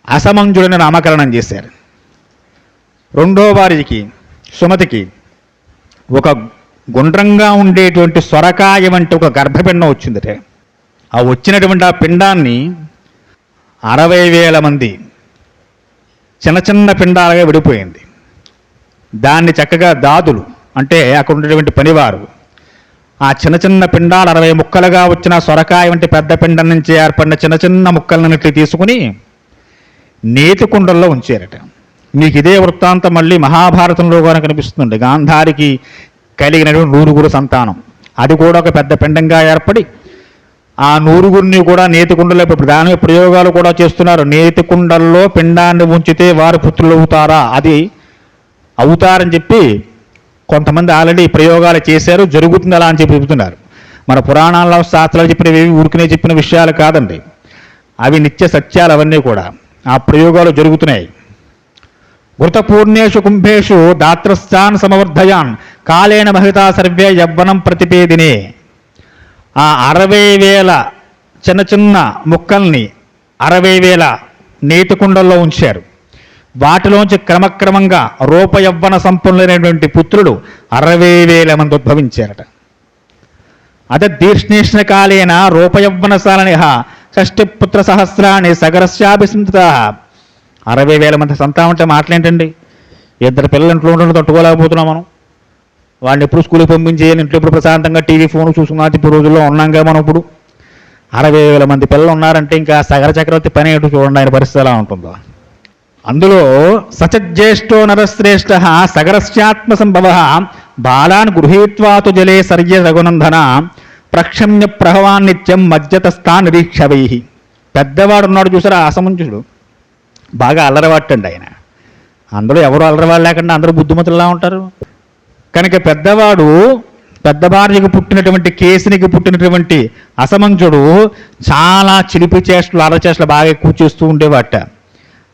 అసమంజుడిని నామకరణం చేశారు. రెండో వారికి సుమతికి ఒక గుండ్రంగా ఉండేటువంటి సొరకాయ వంటి ఒక గర్భపిండం వచ్చిందట. ఆ వచ్చినటువంటి ఆ పిండాన్ని 60,000 మంది చిన్న చిన్న పిండాలుగా విడిపోయింది. దాన్ని చక్కగా దాదులు, అంటే అక్కడ ఉండేటువంటి పనివారు, ఆ చిన్న చిన్న పిండాలు 60 ముక్కలుగా వచ్చిన సొరకాయ వంటి పెద్ద పిండం నుంచి ఏర్పడిన చిన్న చిన్న ముక్కలన్నింటినీ తీసుకుని నేతి కుండల్లో ఉంచారట. మీకు ఇదే వృత్తాంతం మళ్ళీ మహాభారతంలో కూడా కనిపిస్తుంది. గాంధారికి కలిగినటువంటి 100 సంతానం, అది కూడా ఒక పెద్ద పిండంగా ఏర్పడి ఆ 100 కూడా నేతి కుండలో ఇప్పుడు దాని ప్రయోగాలు కూడా చేస్తున్నారు. నేతి కుండల్లో పిండాన్ని ఉంచితే వారు పుత్రులు అవుతారా? అది అవుతారని చెప్పి కొంతమంది ఆల్రెడీ ప్రయోగాలు చేశారు. జరుగుతుంది అలా అని చెప్పి చెబుతున్నారు. మన పురాణాల్లో శాస్త్రాలు చెప్పినవి ఊరికనే చెప్పిన విషయాలు కాదండి, అవి నిత్య సత్యాలు. అవన్నీ కూడా ఆ ప్రయోగాలు జరుగుతున్నాయి. వృతపూర్ణేషు కుంభేషు దాత్రస్థాన్ సమవర్ధయాన్ కాలేన మహితా సర్వే యవ్వనం ప్రతిపేదినే. ఆ 60,000 చిన్న చిన్న ముక్కల్ని 60,000 నేతి కుండల్లో ఉంచారు. వాటిలోంచి క్రమక్రమంగా రూపయవ్వన సంపన్నులైనటువంటి పుత్రుడు 60,000 మంది ఉద్భవించారట. అతద్దీర్ష్ణేష్ణ కాలేన రూపయవ్వనశాలనిహ షష్టిపుత్ర సహస్రాన్ని సగరస్యాభిసింత. 60,000 మంది సంతానం అంటే మాటలేంటండి? 2 పిల్లలు ఇంట్లో ఉండడం తట్టుకోలేకపోతున్నాం మనం. వాడిని ఎప్పుడు స్కూల్కి పంపించేయాలి, ఇంట్లో ఇప్పుడు ప్రశాంతంగా టీవీ ఫోన్ చూసుకున్నా ఇప్పుడు రోజుల్లో ఉన్నాంగా మనం. ఇప్పుడు 60,000 మంది పిల్లలు ఉన్నారంటే ఇంకా సగర చక్రవర్తి పని ఏంటో చూడండి, ఆయన పరిస్థితి ఎలా ఉంటుందో. అందులో సచజ్యేష్ఠో నరశ్రేష్ఠ సగరస్యాత్మ సంభవ బాలాన్ గృహీత్వాతు జలే సర్య రఘునందన ప్రక్షమ్య ప్రహవాన్ నిత్యం మధ్యతస్థా నిరీక్షవై. పెద్దవాడు ఉన్నాడు చూసారా, అసమంజుడు, బాగా అల్లరవాటండి ఆయన. అందులో ఎవరు అల్లరవాళ్ళు లేకుండా అందరూ బుద్ధిమంతులులా ఉంటారు. కనుక పెద్దవాడు, పెద్ద భార్యకు పుట్టినటువంటి కేశినికి పుట్టినటువంటి అసమంజుడు చాలా చిలిపి చేష్టలు, అరచేష్టలు బాగా ఎక్కువ చేస్తూ ఉండేవాట.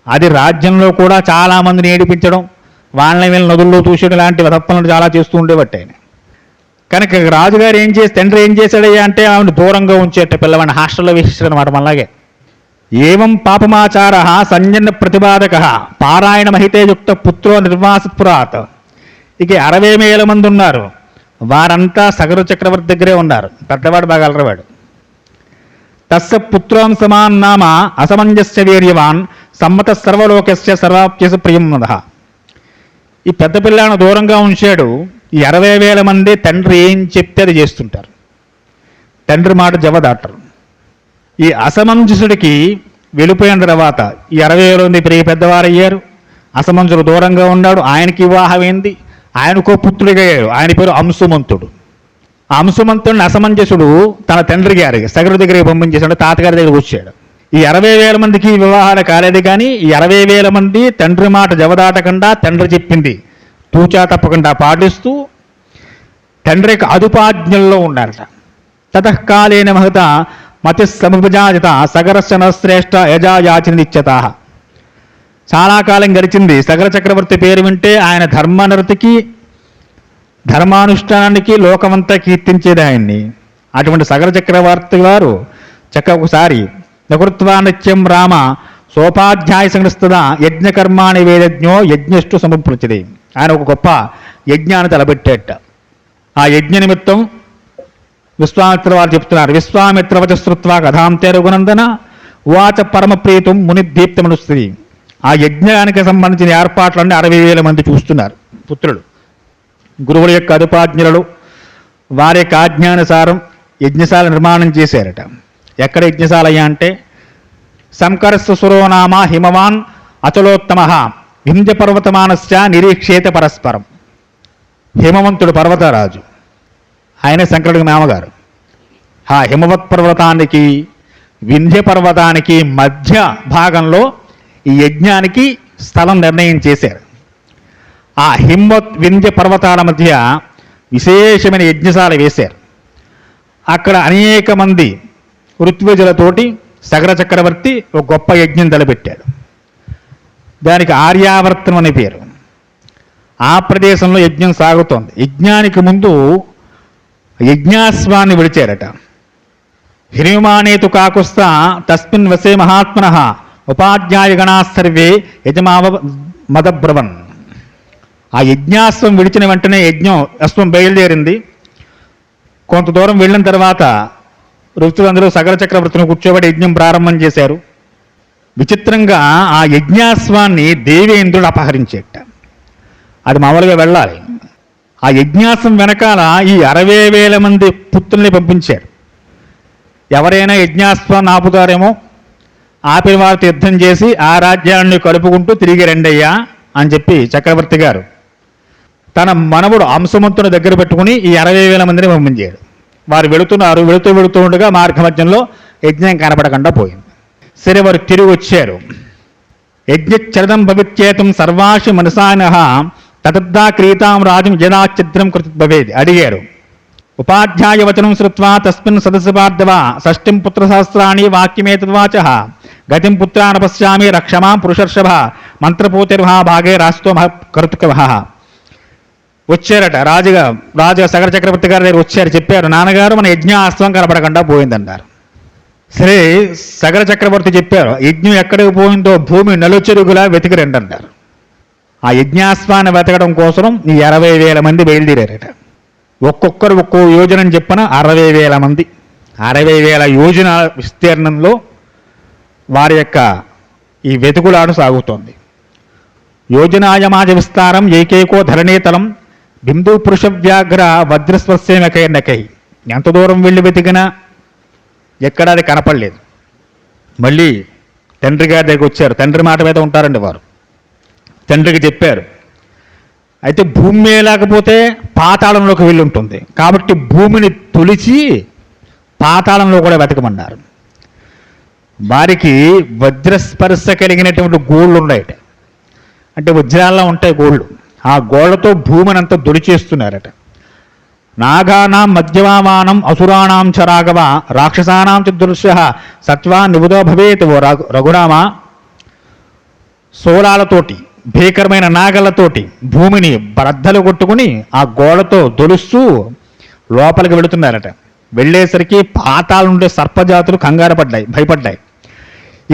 అది రాజ్యంలో కూడా చాలామందిని ఏడిపించడం, వాళ్ళని వీళ్ళ నదుల్లో చూసేయడం లాంటి తప్పలను చాలా చేస్తూ ఉండేవాట ఆయన. కనుక రాజుగారు తండ్రి ఏం చేశాడయ్యా అంటే ఆవిడ దూరంగా ఉంచేట, పిల్లవాడిని హాస్టల్లో వేసేసాడు అనమాట. మనలాగే ఏవం పాపమాచార సంజన్న ప్రతిపాదక పారాయణ మహితేయుక్త పుత్రో నిర్వాసపురాత్. ఇక 60,000 మంది ఉన్నారు. వారంతా సగర చక్రవర్తి దగ్గరే ఉన్నారు. పెద్దవాడు బాగా అలరవాడు. తస్య పుత్రం సమాన్ నామ అసమంజస్య వీర్యవాన్ సమ్మత సర్వలోకస్య సర్వాప్యస ప్రియం నద. ఈ పెద్ద పిల్లను దూరంగా ఉంచాడు. ఈ 60,000 మంది తండ్రి ఏం చెప్తే అది చేస్తుంటారు, తండ్రి మాట జవదాటరు. ఈ అసమంజసుడికి వెళ్ళిపోయిన తర్వాత ఈ 60,000 మంది పెరిగి పెద్దవారయ్యారు. అసమంజుడు దూరంగా ఉన్నాడు. ఆయనకి వివాహమైంది. ఆయనకో పుత్రుడిగాడు. ఆయన పేరు అంశుమంతుడు. ఆ అంశుమంతుడిని అసమంజసుడు తన తండ్రి గారికి సగరు దగ్గరికి పంపించేసాడు. తాతగారి దగ్గరికి వచ్చాడు. ఈ 60,000 మందికి వివాహాలు కాలేదు. కానీ ఈ 60,000 మంది తండ్రి మాట జవదాటకుండా, తండ్రి చెప్పింది తూచా తప్పకుండా పాటిస్తూ తండ్రికి అదుపాజ్ఞల్లో ఉన్నారట. తతకాలేన మహత మతి సముపజాజిత సగరస్య నశ్రేష్ఠ యజాయాచనిత్యత. చాలా కాలం గడిచింది. సగర చక్రవర్తి పేరు వింటే ఆయన ధర్మనిరతికి, ధర్మానుష్ఠానానికి లోకమంతా కీర్తించేది ఆయన్ని. అటువంటి సగర చక్రవర్తి వారు ఒకసారి నకృత్వా నిత్యం రామ సోపాధ్యాయ సంస్థద యజ్ఞకర్మాణి వేదజ్ఞో యజ్ఞష్టు సముపృచిది. ఆయన ఒక గొప్ప యజ్ఞాన్ని తలపెట్టేట. ఆ యజ్ఞ నిమిత్తం విశ్వామిత్ర వారు చెప్తున్నారు. విశ్వామిత్రవచ శ్రుత్వా కథాంతే రఘునందన ఉవాచ పరమప్రీతం మునిదీప్తమనుస్త్రీ. ఆ యజ్ఞానికి సంబంధించిన ఏర్పాట్లన్నీ 60,000 మంది చూస్తున్నారు. పుత్రులు, గురువుల యొక్క అదుపాజ్ఞలు, వారి యొక్క ఆజ్ఞానుసారం యజ్ఞశాల నిర్మాణం చేశారట. ఎక్కడ యజ్ఞశాల అయ్యా అంటే సంకరస్సు సురోనామ హిమవాన్ అచలోత్తమ వింధ్య పర్వతమానస్య నిరీక్షేత పరస్పరం. హిమవంతుడు పర్వతరాజు, ఆయన శంకరుడికి మామగారు. ఆ హిమవత్ పర్వతానికి వింధ్య పర్వతానికి మధ్య భాగంలో ఈ యజ్ఞానికి స్థలం నిర్ణయం చేశారు. ఆ హిమవత్ వింధ్య పర్వతాల మధ్య విశేషమైన యజ్ఞశాల వేశారు. అక్కడ అనేక మంది ఋత్విజులతోటి సగర చక్రవర్తి ఒక గొప్ప యజ్ఞం తలపెట్టాడు. దానికి ఆర్యావర్తనం అనే పేరు. ఆ ప్రదేశంలో యజ్ఞం సాగుతోంది. యజ్ఞానికి ముందు యజ్ఞాశ్వాన్ని విడిచారట. హిరిమానేతు కాకుస్తా తస్మిన్ వసే మహాత్మన ఉపాధ్యాయగణా సర్వే యజమావ మదబ్రవన్. ఆ యజ్ఞాశ్వం విడిచిన వెంటనే అశ్వం బయలుదేరింది. కొంత దూరం వెళ్ళిన తర్వాత ఋతులందరూ సగర చక్రవర్తిని కూర్చోబెట్టి యజ్ఞం ప్రారంభం చేశారు. విచిత్రంగా ఆ యజ్ఞాశ్వాన్ని దేవేంద్రుడు అపహరించేట. అది మామూలుగా వెళ్ళాలి. ఆ యజ్ఞాశ్వం వెనకాల ఈ 60,000 మంది పుత్రుల్ని పంపించారు. ఎవరైనా యజ్ఞాశ్వాన్ని ఆపుతారేమో, ఆపిన వారితో యుద్ధం చేసి ఆ రాజ్యాన్ని కలుపుకుంటూ తిరిగి రెండయ్యా అని చెప్పి చక్రవర్తి గారు తన మనవుడు అంశమంతుని దగ్గర పెట్టుకుని ఈ 60,000 మందిని పంపించాడు. వారు వెళుతూ ఉండగా మార్గ మధ్యంలో యజ్ఞం కనపడకుండా పోయింది. సరే, వారు తిరిగి వచ్చారు. యజ్ఞచరణం భవిత్యేతం సర్వాశి మనసాన తతద్దా క్రీతాం రాజం జనాచిద్రం కృతి భవేది అడిగారు. ఉపాధ్యాయ వచనం శ్రుత్వా తస్మిన్ సదస్సు పార్థవ షష్ఠిం పుత్ర సహస్రాణి వాక్యమేతద్వాచ గతిం పుత్రాన్ పశ్యామి రక్షమాం పురుషర్షభ మంత్రపూతిర్వహ భాగే రాష్ట్రో కరుతుకవ. వచ్చారట రాజు సగర చక్రవర్తి గారి దగ్గర వచ్చారు. చెప్పారు, నాన్నగారు మన యజ్ఞాస్త్రం కనపడకుండా పోయిందన్నారు. సరే, సగర చక్రవర్తి చెప్పారు, యజ్ఞం ఎక్కడికి పోయిందో భూమి నలుచెరుగులా వెతికి రండి అన్నారు. ఆ యజ్ఞాస్వాన్ని వెతకడం కోసం ఈ 60,000 మంది బయలుదేరారట. ఒక్కొక్కరు ఒక్కో యోజనం చెప్పిన 60,000 మంది, 60,000 యోజన విస్తీర్ణంలో వారి యొక్క ఈ వెతుకులాట సాగుతోంది. యోజనాయమాజ విస్తారం ఏకైకో ధరణీతలం బిందు పురుష వ్యాఘ్ర వజ్రస్వస్యమకైనకై. ఎంత దూరం వెళ్ళి వెతికినా ఎక్కడ అది కనపడలేదు. మళ్ళీ తండ్రి గారి దగ్గరికి వచ్చారు. తండ్రి మాట మీద ఉంటారండి వారు. తండ్రికి చెప్పారు, అయితే భూమి లేకపోతే పాతాళంలోకి వెళ్ళి ఉంటుంది, కాబట్టి భూమిని తొలిచి పాతాళంలో కూడా వెతకమన్నారు. వారికి వజ్రస్పర్శ కలిగినటువంటి గోళ్ళు ఉన్నాయట. అంటే వజ్రాల్లో ఉంటాయి గోళ్ళు. ఆ గోళ్లతో భూమిని అంతా దొలిచేస్తున్నారట. నాగానాం మధ్యమామానం అసురాణం చ రాఘవ రాక్షసానాం చ దృశ్య సత్వా నిబుధో భవేత్. ఓ రఘురామ, సోలాలతోటి భీకరమైన నాగలతోటి భూమిని బద్దలు కొట్టుకుని ఆ గోడతో దొలుస్తూ లోపలికి వెళుతున్నారట. వెళ్ళేసరికి పాతాళం ఉండే సర్పజాతులు కంగారు పడ్డాయి, భయపడ్డాయి.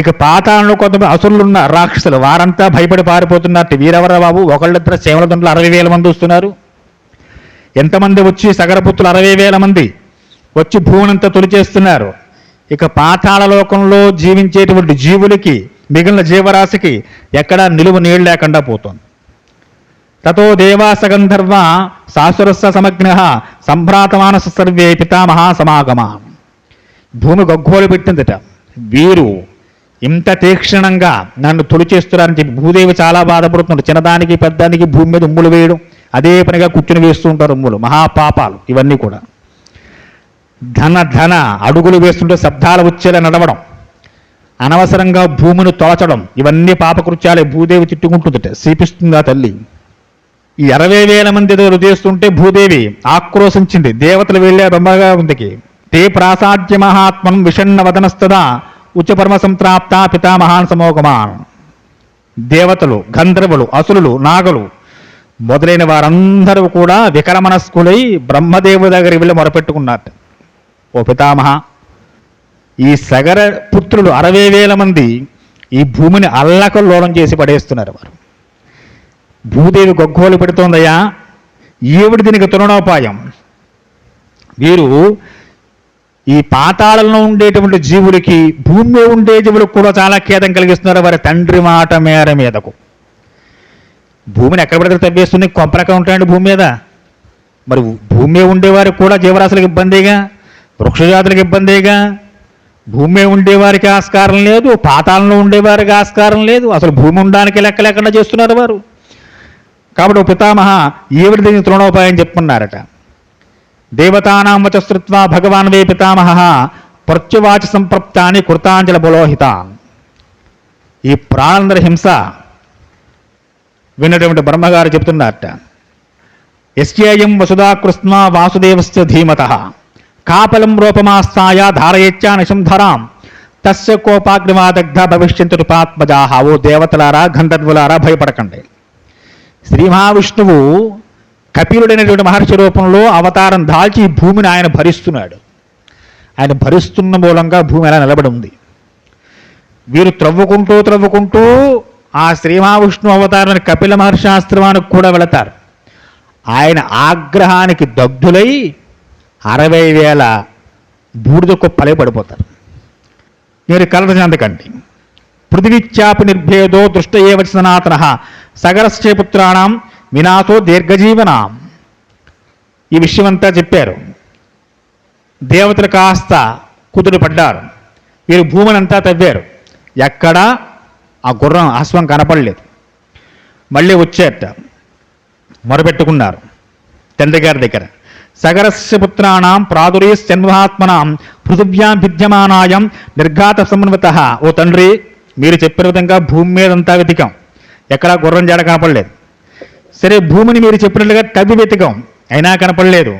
ఇక పాతాళంలో కొంతమంది అసురులున్న రాక్షసులు వారంతా భయపడి పారిపోతున్నట్టు. వీరెవరా బాబు, ఒకళ్ళిద్దరు సేవల దండలు 60,000 మంది వస్తున్నారు. ఎంతమంది వచ్చి సగరపుత్రులు 60,000 మంది వచ్చి భూమినంతా తొలిచేస్తున్నారు. ఇక పాతాళ లోకంలో జీవించేటువంటి జీవులకి, మిగిలిన జీవరాశికి ఎక్కడా నిలువ నీళ్ళు లేకుండా పోతుంది. తతో దేవాస గంధర్వ సాసురస్స సమగ్న సంభ్రాతమానస సర్వే పితామహా సమాగమ. భూమి గగ్గోలు పెట్టిందట. వీరు ఇంత తీక్షణంగా నన్ను తొలిచేస్తున్నారని చెప్పి భూదేవి చాలా బాధపడుతుంది. చిన్నదానికి పెద్దానికి భూమి మీద ఉమ్ములు వేయడం, అదే పనిగా కూర్చుని వేస్తూ ఉంటారు ఉమ్ములు. మహాపాపాలు ఇవన్నీ కూడా. ధన అడుగులు వేస్తుంటే శబ్దాలు వచ్చేలా నడవడం, అనవసరంగా భూమిని తోచడం, ఇవన్నీ పాపకృత్యాలే. భూదేవి తిట్టుకుంటుందట, శీపిస్తుంది ఆ తల్లి. ఈ 60,000 మంది చేస్తుంటే భూదేవి ఆక్రోశించింది. దేవతలు వెళ్ళే బ్రహ్మగారికి తే ప్రాసాద్య మహాత్మం విషణ్ణ వదనస్తదా ఉచ్చపరమ సంప్రాప్త పితామహాన్ సమోగమాన్. దేవతలు, గంధర్వులు, అసురులు, నాగలు మొదలైన వారందరూ కూడా వికరమనస్కులై బ్రహ్మదేవుడి దగ్గరికి వెళ్ళి మొరపెట్టుకున్నారు. ఓ పితామహ, ఈ సగర పుత్రులు 60,000 మంది ఈ భూమిని అల్లకల్లోలం చేసి పడేస్తున్నారు. వారు భూదేవి గొగ్గోలు పెడుతోందయ్యా, ఈవిడి దీనికి తరుణోపాయం. వీరు ఈ పాతాళంలో ఉండేటువంటి జీవులకి, భూమిలో ఉండే జీవులకు కూడా చాలా ఖేదం కలిగిస్తున్నారు వారి తండ్రి మాట మేర మీదకు. భూమిని ఎక్కడ పడితే తవ్వేస్తుంది, కొంపరక ఉంటాయండి భూమి మీద. మరి భూమి మీద ఉండేవారికి కూడా జీవరాశులకు ఇబ్బందిగా, వృక్షజాతులకు ఇబ్బందిగా. భూమి మీద ఉండేవారికి ఆస్కారం లేదు, పాతాళంలో ఉండేవారికి ఆస్కారం లేదు. అసలు భూమి ఉండడానికి లెక్క లేకుండా చేస్తున్నారు వారు. కాబట్టి పితామహ ఈవిడ దీన్ని తృణోపాయం చెప్పుకున్నారట. దేవతానాం వచస్తృత్వా భగవాన్ వే పితామహ ప్రత్యువాచ సంప్రప్తాని కృతాంజల బలోహిత. ఈ ప్రాణందర హింస విన్నటువంటి బ్రహ్మగారు చెప్తున్నారట. యస్యేయం వసుధాకృష్ణ వాసుదేవస్య ధీమత కాపలం రూపమాస్థాయ ధారయచ్చా నిశంధరాం తస్య కోపాగ్నివాదగ్ధ భవిష్యంతు రూపాత్మజాహ. ఓ దేవతలారా, గంధర్వులారా, భయపడకండి. శ్రీ మహావిష్ణువు కపిలుడైనటువంటి మహర్షి రూపంలో అవతారం దాల్చి ఈ భూమిని ఆయన భరిస్తున్నాడు. ఆయన భరిస్తున్న మూలంగా భూమి ఎలా నిలబడి ఉంది. వీరు త్రవ్వుకుంటూ ఆ శ్రీ మహావిష్ణువు అవతారాన్ని కపిల మహర్షి ఆశ్రమానికి కూడా వెళతారు. ఆయన ఆగ్రహానికి దగ్ధులై 60,000 బూడిద కుప్పలే పడిపోతారు. మీరు కలత చెందకండి. పృథివీచ్చాపి నిర్భేదో దృష్ట ఏవ సనాతన సగరశ్చే పుత్రాణం వినాశో దీర్ఘజీవనాం. ఈ విషయమంతా చెప్పారు. దేవతలు కాస్త కుదురు పడ్డారు. వీరు భూమిని అంతా తవ్వారు. ఎక్కడా ఆ గుర్రం అశ్వం కనపడలేదు. మళ్ళీ వచ్చేట మొరపెట్టుకున్నారు తండ్రి గారి దగ్గర. సగరస్య పుత్రాణం ప్రాదురీశ్చన్మహాత్మనాం పృథివ్యాం విద్యమానాయం నిర్ఘాత సమన్విత. ఓ తండ్రి, మీరు చెప్పిన విధంగా భూమి మీదంతా వెతికాం, ఎక్కడా గుర్రం జాడ కనపడలేదు. సరే, భూమిని మీరు చెప్పినట్లుగా తవ్వి వెతికాం, అయినా కనపడలేదు.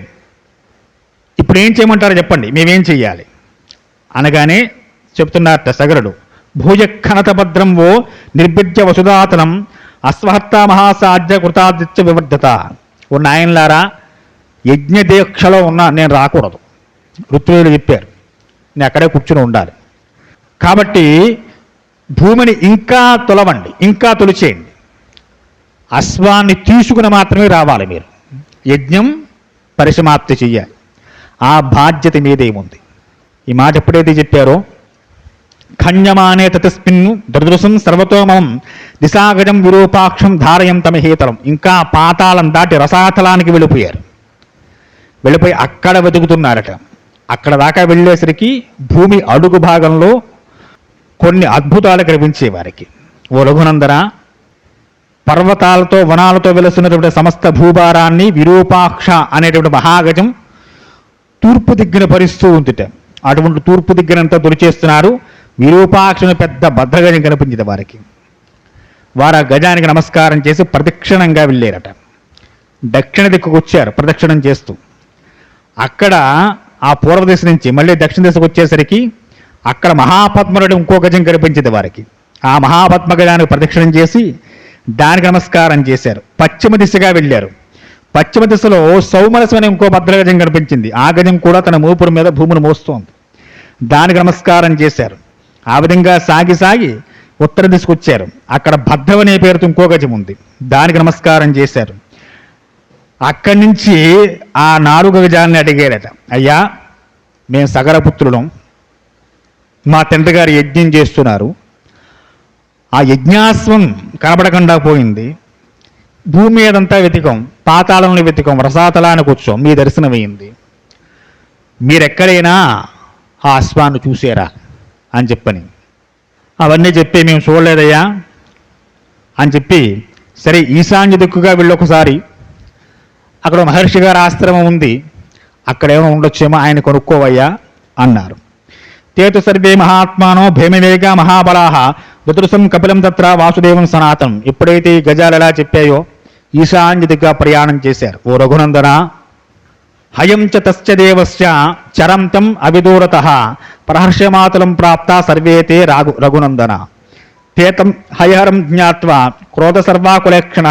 ఇప్పుడు ఏం చేయమంటారో చెప్పండి, మేమేం చెయ్యాలి అనగానే చెప్తున్నారట సగరుడు. భూయఖనత భద్రం ఓ నిర్భిద్య వసుధాతనం అస్వహత్త మహాసాధ్య కృతాదిత్య వివర్ధత. ఓ నాయనలారా, యజ్ఞదీక్షలో ఉన్న నేను రాకూడదు. ఋత్విజులు చెప్పారు, నేను అక్కడే కూర్చుని ఉండాలి. కాబట్టి భూమిని ఇంకా తొలవండి, ఇంకా తొలిచేయండి. అశ్వాన్ని తీసుకుని మాత్రమే రావాలి. మీరు యజ్ఞం పరిసమాప్తి చెయ్యాలి. ఆ బాధ్యత మీదేముంది. ఈ మాట ఎప్పుడైతే చెప్పారో, ఖన్యమానే తతస్మిన్ను దృదృశం సర్వతోమం దిశాగజం విరూపాక్షం ధారయం తమహేతరం. ఇంకా పాతాళం దాటి రసాతలానికి వెళ్ళిపోయారు. వెళ్ళిపోయి అక్కడ వెతుకుతున్నారట. అక్కడ దాకా వెళ్ళేసరికి భూమి అడుగు భాగంలో కొన్ని అద్భుతాలు కనిపించే వారికి. ఓ రఘునందన, పర్వతాలతో వనాలతో వెలుస్తున్నటువంటి సమస్త భూభారాన్ని విరూపాక్ష అనేటువంటి మహాగజం తూర్పు దిగ్గున భరిస్తూ ఉందిట. అటువంటి తూర్పు దిగ్గునంతా తొలిచేస్తున్నారు. విరూపాక్షను పెద్ద భద్రగజం కనిపించింది వారికి. వారు ఆ గజానికి నమస్కారం చేసి ప్రదక్షిణంగా వెళ్ళారట. దక్షిణ దిక్కుకు వచ్చారు ప్రదక్షిణం చేస్తూ. అక్కడ ఆ పూర్వ దిశ నుంచి మళ్ళీ దక్షిణ దిశకు వచ్చేసరికి అక్కడ మహాపద్మనుడు ఇంకో గజం కనిపించింది వారికి. ఆ మహాపద్మ గజానికి ప్రదక్షిణం చేసి దానికి నమస్కారం చేశారు. పశ్చిమ దిశగా వెళ్ళారు. పశ్చిమ దిశలో సౌమరసం అనే ఇంకో భద్రగజం కనిపించింది. ఆ గజం కూడా తన మూపురు మీద భూమిని మోస్తోంది. దానికి నమస్కారం చేశారు. ఆ విధంగా సాగి ఉత్తర దిశకు వచ్చారు. అక్కడ భద్రం అనే పేరుతో ఇంకో గజం ఉంది. దానికి నమస్కారం చేశారు. అక్కడి నుంచి ఆ 4 గజాలని అడిగారట, అయ్యా, మేము సగరపుత్రులం, మా తండ్రి గారు యజ్ఞం చేస్తున్నారు, ఆ యజ్ఞాశ్వం కనబడకుండా పోయింది, భూమి మీదంతా వెతికాం, పాతాళంలో వెతికాం, రసాతలానికి వచ్చాం, మీ దర్శనమైంది, మీరెక్కడైనా ఆ అశ్వాన్ని చూసారా అని చెప్పని. అవన్నీ చెప్పి మేము చూడలేదయ్యా అని చెప్పి, సరే ఈశాన్య దిక్కుగా వెళ్ళొకసారి, అక్కడ మహర్షి గారి ఆశ్రమం ఉంది, అక్కడేమో ఉండొచ్చేమో, ఆయన కొనుక్కోవయ్యా అన్నారు. తేతు సర్వే మహాత్మానో భేమవేగ మహాబలాహ దుదృశం కపిలం తత్ర వాసుదేవం సనాతనం. ఎప్పుడైతే ఈ గజాలు ఎలా చెప్పాయో ఈశాన్య దిగ్గా ప్రయాణం చేశారు. ఓ రఘునందన, హయం చ తస్య దేవస్య చరంతం అవిదూరత ప్రహర్షమాతులం ప్రాప్త సర్వేతే రఘునందన తేతం హయహరం జ్ఞాత్వా క్రోధ సర్వాకులేక్షణ.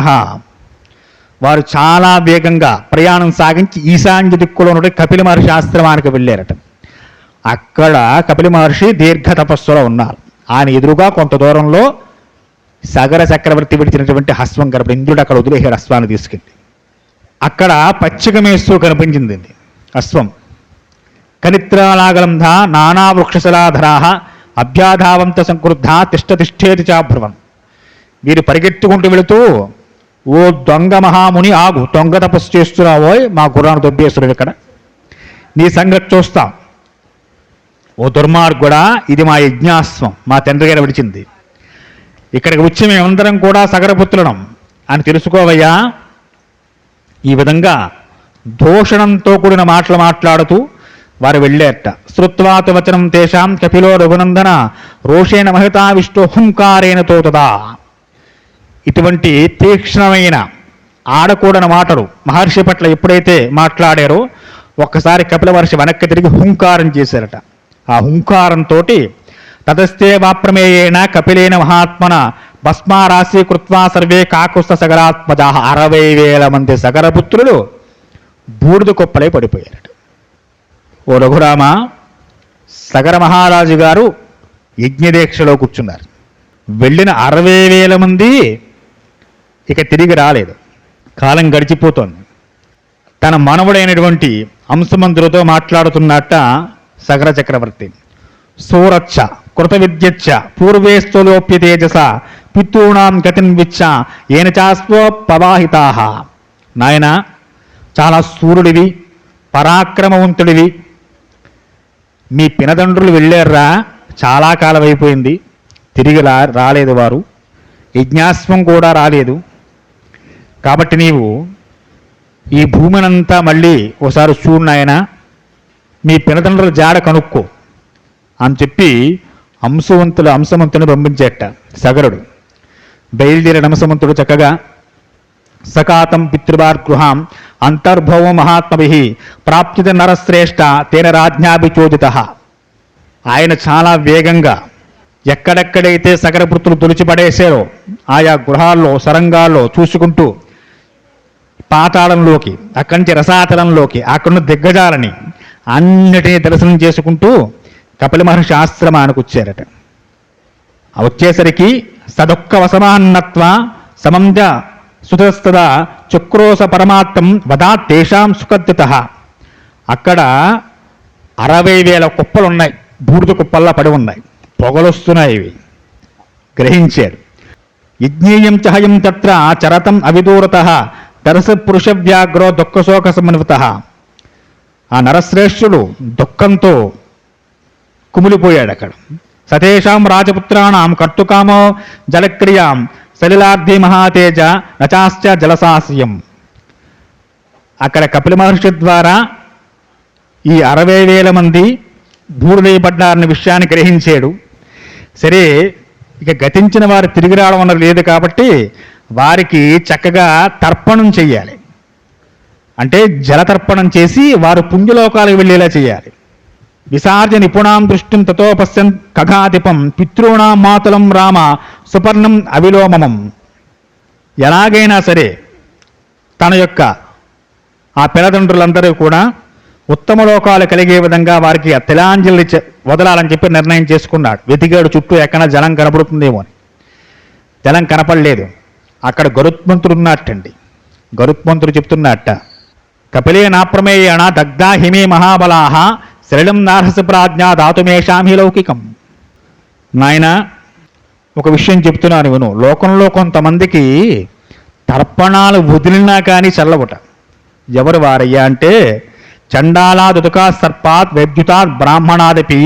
వారు చాలా వేగంగా ప్రయాణం సాగించి ఈశాన్య దిక్కులో నుండి కపిల మహర్షి ఆశ్రమానికి వెళ్ళారట. అక్కడ కపిల మహర్షి దీర్ఘ తపస్సులో ఉన్నారు. ఆయన ఎదురుగా కొంత దూరంలో సగర చక్రవర్తి విడిచినటువంటి హస్వం కనపడి, ఇంద్రుడు అక్కడ వదిలేశాడు అశ్వాన్ని తీసుకెళ్ళి. అక్కడ పచ్చికమేస్తూ కనిపించింది అశ్వం. కనిత్రాలాగలంధ నానా వృక్షశలాధరా అభ్యాధావంత సంక్రుద్ధ తిష్టతిష్టేతి చాభ్రువం. వీరు పరిగెత్తుకుంటూ వెళుతూ ఓ దొంగ మహాముని ఆగు, దొంగ తపస్సు చేస్తున్నావోయ్, మా గుర్రాన్ని దొబ్బేస్తున్నావు ఇక్కడ, నీ సంగతి చూస్తాం. ఓ దుర్మార్గుడా, ఇది మా యజ్ఞాస్వం, మా తండ్రి గారు విడిచింది, ఇక్కడికి వచ్చి మేమందరం కూడా సగరపుత్రులం అని తెలుసుకోవయ్యా. ఈ విధంగా దూషణంతో కూడిన మాటలు మాట్లాడుతూ వారు వెళ్ళేట. శ్రుత్వాత వచనం తేషాం కపిలో రఘునందన రోషేణ మహితా విష్ణు హుంకారేణ తోతదా. ఇటువంటి తీక్ష్ణమైన ఆడకూడని మాటలు మహర్షి పట్ల ఎప్పుడైతే మాట్లాడారో ఒక్కసారి కపిల మహర్షి వెనక్కి తిరిగి హుంకారం చేశారట. ఆ హుంకారంతో తతస్తే వాప్రమేయేణ కపిలేన మహాత్మన భస్మారాశి కృత్వా సర్వే కాకుస్థ సగరాత్మజ. 60,000 మంది సగరపుత్రులు బూడిద కుప్పలై పడిపోయారట. ఓ రఘురామ, సగర మహారాజు గారు యజ్ఞదీక్షలో కూర్చున్నారు. వెళ్ళిన 60,000 మంది ఇక తిరిగి రాలేదు. కాలం గడిచిపోతోంది. తన మనవడైనటువంటి అంశమంతులతో మాట్లాడుతున్నట్ట సగర చక్రవర్తి. సూరచ్చ కృత విద్యచ్చ పూర్వేస్తోలోప్య తేజస పితॄణాం గతిన్ విచ్చ ఏన చాస్వ పవాహితా. నాయన, చాలా సూర్యుడివి, పరాక్రమవంతుడివి, మీ పినదండ్రులు వెళ్ళారా, చాలా కాలం అయిపోయింది, తిరిగి రాలేదు వారు, యజ్ఞాస్వం కూడా రాలేదు. కాబట్టి నీవు ఈ భూమినంతా మళ్ళీ ఒకసారి చూడు నాయన, మీ పినతండ్రుల జాడ కనుక్కో అని చెప్పి అంశమంతుని పంపించేట సగరుడు. బయలుదేరిన అంశమంతుడు చక్కగా సకాతం పితృవార్గృహాం అంతర్భవ మహాత్మభి ప్రాప్తిత నరశ్రేష్ఠ తేన రాజ్ఞాభిచోదిత. ఆయన చాలా వేగంగా ఎక్కడెక్కడైతే సగరపుత్రులు తొలిచిపడేశారో ఆయా గృహాల్లో సరంగాల్లో చూసుకుంటూ పాతాళంలోకి, అక్కడి నుంచి రసాతలంలోకి, అక్కడున్న దిగ్గజాలని అన్నిటినీ దర్శనం చేసుకుంటూ కపిల మహర్షి ఆశ్రమానికి వచ్చారట. వచ్చేసరికి సదొక్క వసమాన్నత్వ సమంజ సుతస్తదా చక్రోస పరమాత్మం వదా తేషాం సుఖద్యుత. అక్కడ 60,000 కుప్పలున్నాయి, బూడిద కుప్పల్లా పడి ఉన్నాయి, పొగలొస్తున్నాయి. ఇవి గ్రహించారు. యజ్ఞేయం చహయం తత్ర చరతం అవిదూరత దర్శ పురుష వ్యాఘ్రో దుఃఖశోక సమన్విత. ఆ నరశ్రేష్ఠుడు దుఃఖంతో కుమిలిపోయాడు అక్కడ. సతేషాం రాజపుత్రాణం కర్తుకామో జలక్రియాం సలిలార్థి మహాతేజ నచాశ్చ జలసాస్యం. అక్కడ కపిల మహర్షి ద్వారా ఈ 60,000 మంది బూడిదైపడ్డారన్న విషయాన్ని గ్రహించాడు. సరే, ఇక గతించిన వారు తిరిగి రావడం అన్నది లేదు కాబట్టి వారికి చక్కగా తర్పణం చెయ్యాలి. అంటే జలతర్పణం చేసి వారు పుణ్యలోకాలకు వెళ్ళేలా చేయాలి. విసార్జ నిపుణాం దృష్టిం తతో పశ్యన్ ఖగాధిపం పితॄణాం మాతులం రామ సుపర్ణం అవిలోమమం. ఎలాగైనా సరే తన యొక్క ఆ పిల్లదండ్రులందరూ కూడా ఉత్తమ లోకాలు కలిగే విధంగా వారికి తిలాంజలి వదలాలని చెప్పి నిర్ణయం చేసుకున్నాడు. వెతికాడు చుట్టూ ఎక్కడ జలం కనపడుతుందేమో అని. జలం కనపడలేదు. అక్కడ గరుత్మంతుడు ఉన్నట్టండి. గరుత్మంతుడు చెప్తున్నట్ట, కపిలే నాప్రమేయేణ దగ్ధా హిమే మహాబలాహ శరణం నార్హస ప్రాజ్ఞా దాతుమేషాం హి లౌకికం. నాయన, ఒక విషయం చెప్తున్నాను విను. లోకంలో కొంతమందికి తర్పణాలు వదిలినా కానీ చల్లవుట. ఎవరు వారయ్యా అంటే చండాలాదుకా సర్పాత్ వైద్యుతాత్ బ్రాహ్మణాదపి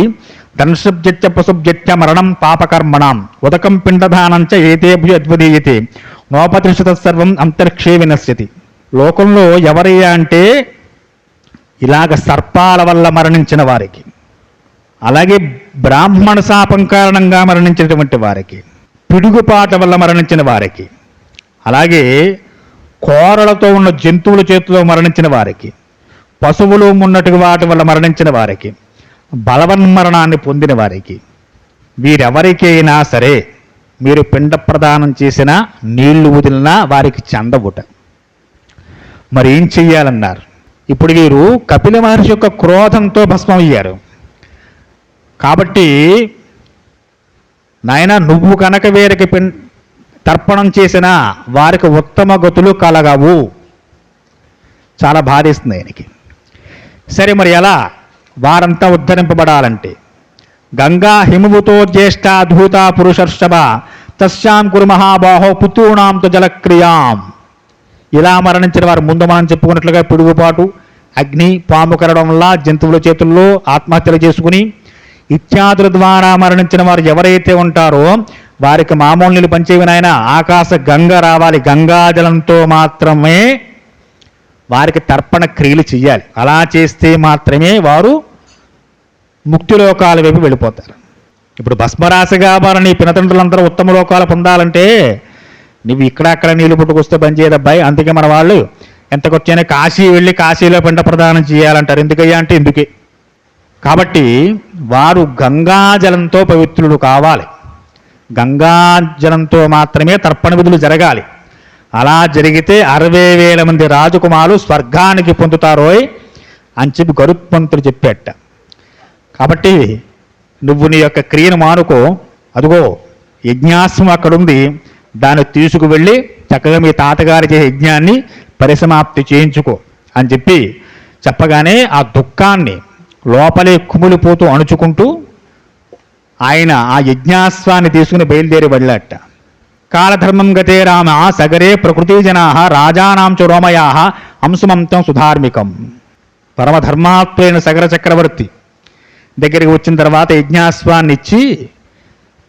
ధనసబ్జత్య పశుబ్జత్య మరణం పాపకర్మణం ఉదకం పిండదానంచ ఏతేభ్య అద్వదీయతే నోపతిష్ఠత సర్వం అంతరిక్షే వినశ్యతి. లోకంలో ఎవరయ్యా అంటే ఇలాగ సర్పాల వల్ల మరణించిన వారికి, అలాగే బ్రాహ్మణ శాపం కారణంగా మరణించినటువంటి వారికి, పిడుగుపాట వల్ల మరణించిన వారికి, అలాగే కోరలతో ఉన్న జంతువుల చేతిలో మరణించిన వారికి, పశువులు ఉన్నట్టు వాటి వల్ల మరణించిన వారికి, బలవన్మరణాన్ని పొందిన వారికి, వీరెవరికైనా సరే మీరు పిండ ప్రదానం చేసినా నీళ్లు వదిలినా వారికి చెందవుట. మరి ఏం చెయ్యాలన్నారు? ఇప్పుడు వీరు కపిల మహర్షి యొక్క క్రోధంతో భస్మం అయ్యారు. కాబట్టి నాయన, నువ్వు కనుక వీరికి తర్పణం చేసినా వారికి ఉత్తమ గతులు కలగవు. చాలా బాధేస్తుంది ఆయనకి. సరే, మరి ఎలా వారంతా ఉద్ధరింపబడాలంటే గంగా హిమవుతో జ్యేష్ఠాధూత పురుషర్షభ తస్యాం కురు మహాబాహో పుతూణాం తు జలక్రియాం. ఇలా మరణించిన వారు ముందు మనం చెప్పుకున్నట్లుగా పిడుగుపాటు, అగ్ని, పాము కరడం వల్ల, జంతువుల చేతుల్లో ఆత్మహత్యలు చేసుకుని ఇత్యాదుల ద్వారా మరణించిన వారు ఎవరైతే ఉంటారో వారికి మామూలు నీళ్ళు పంచేవి నాయన ఆకాశ గంగ రావాలి. గంగాజలంతో మాత్రమే వారికి తర్పణ క్రియలు చెయ్యాలి. అలా చేస్తే మాత్రమే వారు ముక్తిలోకాల వైపు వెళ్ళిపోతారు. ఇప్పుడు భస్మరాశిగా నీ పినతండ్రులందరూ ఉత్తమ లోకాలు పొందాలంటే నువ్వు ఇక్కడక్కడ నీళ్లు పుట్టుకొస్తే పని చేయదబ్బాయి. అందుకే మన వాళ్ళు ఎంతకొచ్చానే కాశీ వెళ్ళి కాశీలో పిండ ప్రదానం చేయాలంటారు. ఎందుకయ్యా అంటే ఎందుకే. కాబట్టి వారు గంగాజలంతో పవిత్రులు కావాలి. గంగాజలంతో మాత్రమే తర్పణ విధులు జరగాలి. అలా జరిగితే 60,000 మంది రాజకుమారులు స్వర్గానికి పొందుతారోయ్ అని చెప్పి గరుత్మంతుడు చెప్పేట. కాబట్టి నువ్వు నీ యొక్క క్రియను మానుకో. అదిగో యజ్ఞాశ్వం అక్కడుంది, దాన్ని తీసుకువెళ్ళి చక్కగా మీ తాతగారి చేసే యజ్ఞాన్ని పరిసమాప్తి చేయించుకో అని చెప్పి చెప్పగానే ఆ దుఃఖాన్ని లోపలే కుమిలిపోతూ అణుచుకుంటూ ఆయన ఆ యజ్ఞాశ్వాన్ని తీసుకుని బయలుదేరి వెళ్ళాట. కాలధర్మం గతే రామ సగరే ప్రకృతి జనా రాజానాం చ రోమయా అంశుమంతం సుధార్మికం. పరమధర్మాత్మైన సగర చక్రవర్తి దగ్గరికి వచ్చిన తర్వాత యజ్ఞాశ్వాన్ని ఇచ్చి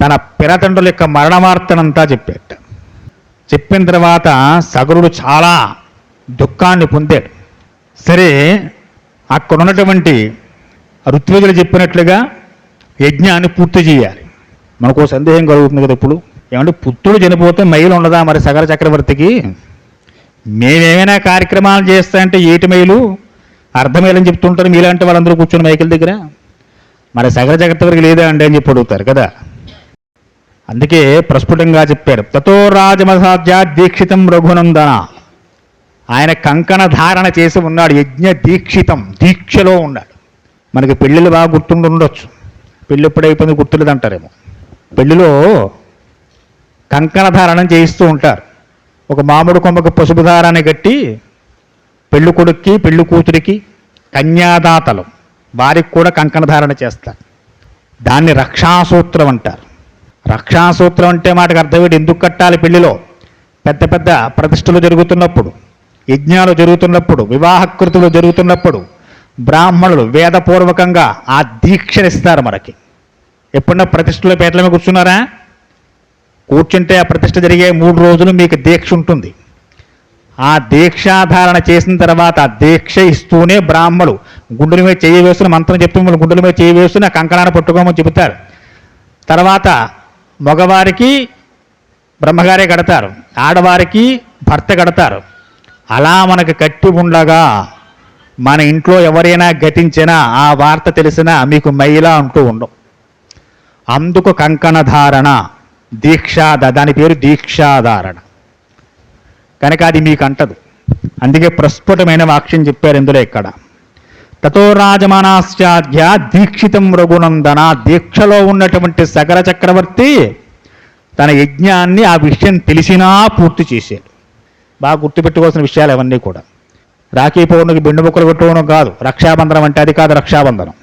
తన పినతండ్రుల యొక్క మరణ వార్తనంతా చెప్పాట. చెప్పిన తర్వాత సగరుడు చాలా దుఃఖాన్ని పొందాడు. సరే, అక్కడ ఉన్నటువంటి ఋత్విజులు చెప్పినట్లుగా యజ్ఞాన్ని పూర్తి చేయాలి. మనకు సందేహం కలుగుతుంది కదా ఇప్పుడు, ఏమంటే పుత్రుడు చనిపోతే మైలు ఉండదా మరి సగర చక్రవర్తికి? మేమేమైనా కార్యక్రమాలు చేస్తాయంటే ఏటి మైలు అర్థమైలని చెప్తుంటారు మీలాంటి వాళ్ళందరూ కూర్చొని మైకిల దగ్గర. మరి సగర చక్రవర్తికి లేదా అండి అని చెప్పి అడుగుతారు కదా. అందుకే ప్రస్ఫుటంగా చెప్పారు, తతో రాజమసాధ్య దీక్షితం రఘునందన. ఆయన కంకణ ధారణ చేసి ఉన్నాడు, యజ్ఞ దీక్షితం, దీక్షలో ఉన్నాడు. మనకి పెళ్ళిళ్ళు బాగా గుర్తుండి ఉండొచ్చు, పెళ్ళి ఎప్పుడైపోయింది గుర్తులేదు అంటారేమో. పెళ్ళిలో కంకణ ధారణం చేయిస్తూ ఉంటారు. ఒక మామిడి కొమ్మకు పసుపు దారాన్ని కట్టి పెళ్ళి కొడుక్కి పెళ్ళి కూతురికి కన్యాదాతలు వారికి కూడా కంకణ ధారణ చేస్తారు. దాన్ని రక్షాసూత్రం అంటారు. రక్షాసూత్రం అంటే మాటకు అర్థమేంటి? ఎందుకు కట్టాలి? పెళ్లిలో పెద్ద పెద్ద ప్రతిష్టలు జరుగుతున్నప్పుడు, యజ్ఞాలు జరుగుతున్నప్పుడు, వివాహకృతులు జరుగుతున్నప్పుడు బ్రాహ్మణులు వేదపూర్వకంగా ఆ దీక్షనిస్తారు మనకి. ఎప్పుడన్నా ప్రతిష్టలో పేటల మీద కూర్చున్నారా? కూర్చుంటే ఆ ప్రతిష్ట జరిగే 3 రోజులు మీకు దీక్ష ఉంటుంది. ఆ దీక్షాధారణ చేసిన తర్వాత ఆ దీక్ష ఇస్తూనే బ్రాహ్మణులు గుండెల మీద చేయి వేస్తున్న మంత్రం చెప్తూ మిమ్మల్ని గుండెల మీద చేయి వేస్తున్న కంకణాన్ని పట్టుకోమని చెబుతారు. తర్వాత మగవారికి బ్రహ్మగారే కడతారు, ఆడవారికి భర్త కడతారు. అలా మనకు కట్టి ఉండగా మన ఇంట్లో ఎవరైనా గతించినా ఆ వార్త తెలిసినా మీకు మైలా అంటూ ఉండవు. అందుకు కంకణ ధారణ, దాని పేరు దీక్షాధారణ. కనుక అది మీకు అంటదు. అందుకే ప్రస్ఫుటమైన వాక్యం చెప్పారు ఇందులో ఇక్కడ. తతో రాజమానాశ్చాధ్య దీక్షితం రఘునందన. దీక్షలో ఉన్నటువంటి సగర చక్రవర్తి తన యజ్ఞాన్ని ఆ విషయం తెలిసినా పూర్తి చేశాడు. బాగా గుర్తుపెట్టుకోవాల్సిన విషయాలు అవన్నీ కూడా. రాఖీ పౌర్ణమికి బెండు ముక్కలు పెట్టుకోవడం కాదు, రక్షాబంధనం అంటే అది కాదు రక్షాబంధనం.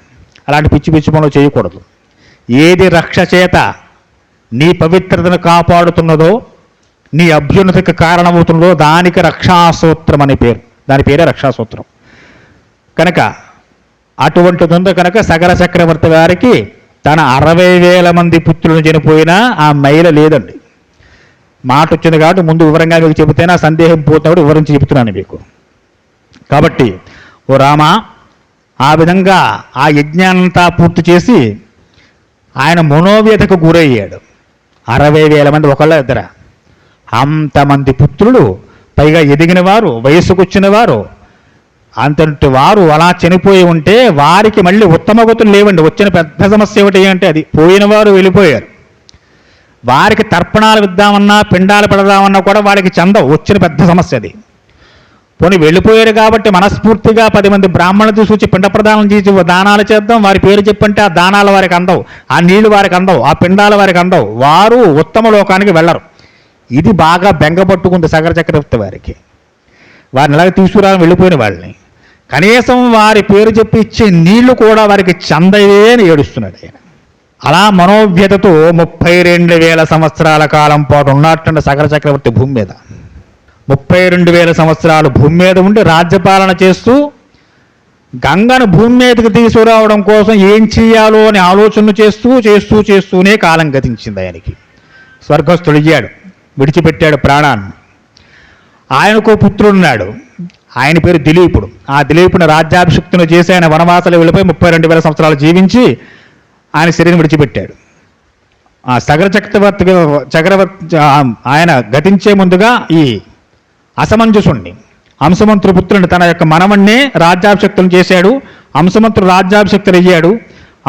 అలాంటి పిచ్చి పిచ్చి పనులు చేయకూడదు. ఏది రక్ష చేత నీ పవిత్రతను కాపాడుతున్నదో, నీ అభ్యున్నతికి కారణమవుతుందో దానికి రక్షాసూత్రం అనే పేరు. దాని పేరే రక్షాసూత్రం. కనుక అటువంటిది ఉంది. కనుక సగర చక్రవర్తి గారికి తన 60,000 మంది పుత్రులను చనిపోయినా ఆ మైల లేదండి. మాట వచ్చింది కాబట్టి ముందు వివరంగా మీకు చెబితేనే ఆ సందేహం పోతాడు, వివరించి చెబుతున్నాను మీకు. కాబట్టి ఓ రామ, ఆ విధంగా ఆ యజ్ఞానంతా పూర్తి చేసి ఆయన మనోవ్యతకు గురయ్యాడు. 60,000 మంది, ఒకళ్ళ ఇద్దరా? అంతమంది పుత్రులు, పైగా ఎదిగిన వారు, వయసుకొచ్చిన వారు, అంతటి వారు అలా చనిపోయి ఉంటే వారికి మళ్ళీ ఉత్తమ గతులు లేవండి. వచ్చిన పెద్ద సమస్య ఏమిటి అంటే అది పోయిన వారు వెళ్ళిపోయారు. వారికి తర్పణాలు ఇద్దామన్నా పిండాలు పెడదామన్నా కూడా వారికి చందవు. వచ్చిన పెద్ద సమస్య అది. పోనీ వెళ్ళిపోయారు కాబట్టి మనస్ఫూర్తిగా 10 మంది బ్రాహ్మణులు తీసుకొచ్చి పిండ ప్రదానం చేసి దానాలు చేద్దాం, వారి పేరు చెప్పంటే ఆ దానాలు వారికి అందవు, ఆ నీళ్లు వారికి అందవు, ఆ పిండాలు వారికి అందవు, వారు ఉత్తమ లోకానికి వెళ్ళరు. ఇది బాగా బెంగపట్టుకుంది సగర చక్రవర్తి వారికి. వారిని ఎలాగ తీసుకురాని వెళ్ళిపోయిన వాళ్ళని కనీసం వారి పేరు చెప్పి ఇచ్చే నీళ్లు కూడా వారికి చందయే అని ఏడుస్తున్నాడు ఆయన. అలా మనోవ్యతతో 32,000 సంవత్సరాల కాలం పాటు ఉన్నట్టు సగర చక్రవర్తి భూమి మీద 32,000 సంవత్సరాలు భూమి మీద ఉండి రాజ్యపాలన చేస్తూ గంగను భూమి మీదకి తీసుకురావడం కోసం ఏం చేయాలో అని ఆలోచనలు చేస్తూనే కాలం గతించింది. ఆయనకి స్వర్గస్థుడయ్యాడు, విడిచిపెట్టాడు ప్రాణాన్ని. ఆయనకు పుత్రుడున్నాడు, ఆయన పేరు దిలీపుడు. ఆ దిలీపుని రాజ్యాభిషిక్తును చేసి ఆయన వనవాసాలు వెళ్ళిపోయి 32,000 సంవత్సరాలు జీవించి ఆయన శరీరం విడిచిపెట్టాడు. ఆ సగర చక్రవర్తి ఆయన గతించే ముందుగా ఈ అసమంజసుణ్ణి, అంశమంత్రు పుత్రుని, తన యొక్క మనవణ్ణే రాజ్యాభిషిక్తులను చేశాడు. అంశమంత్రుడు రాజ్యాభిషిక్తుడు అయ్యాడు.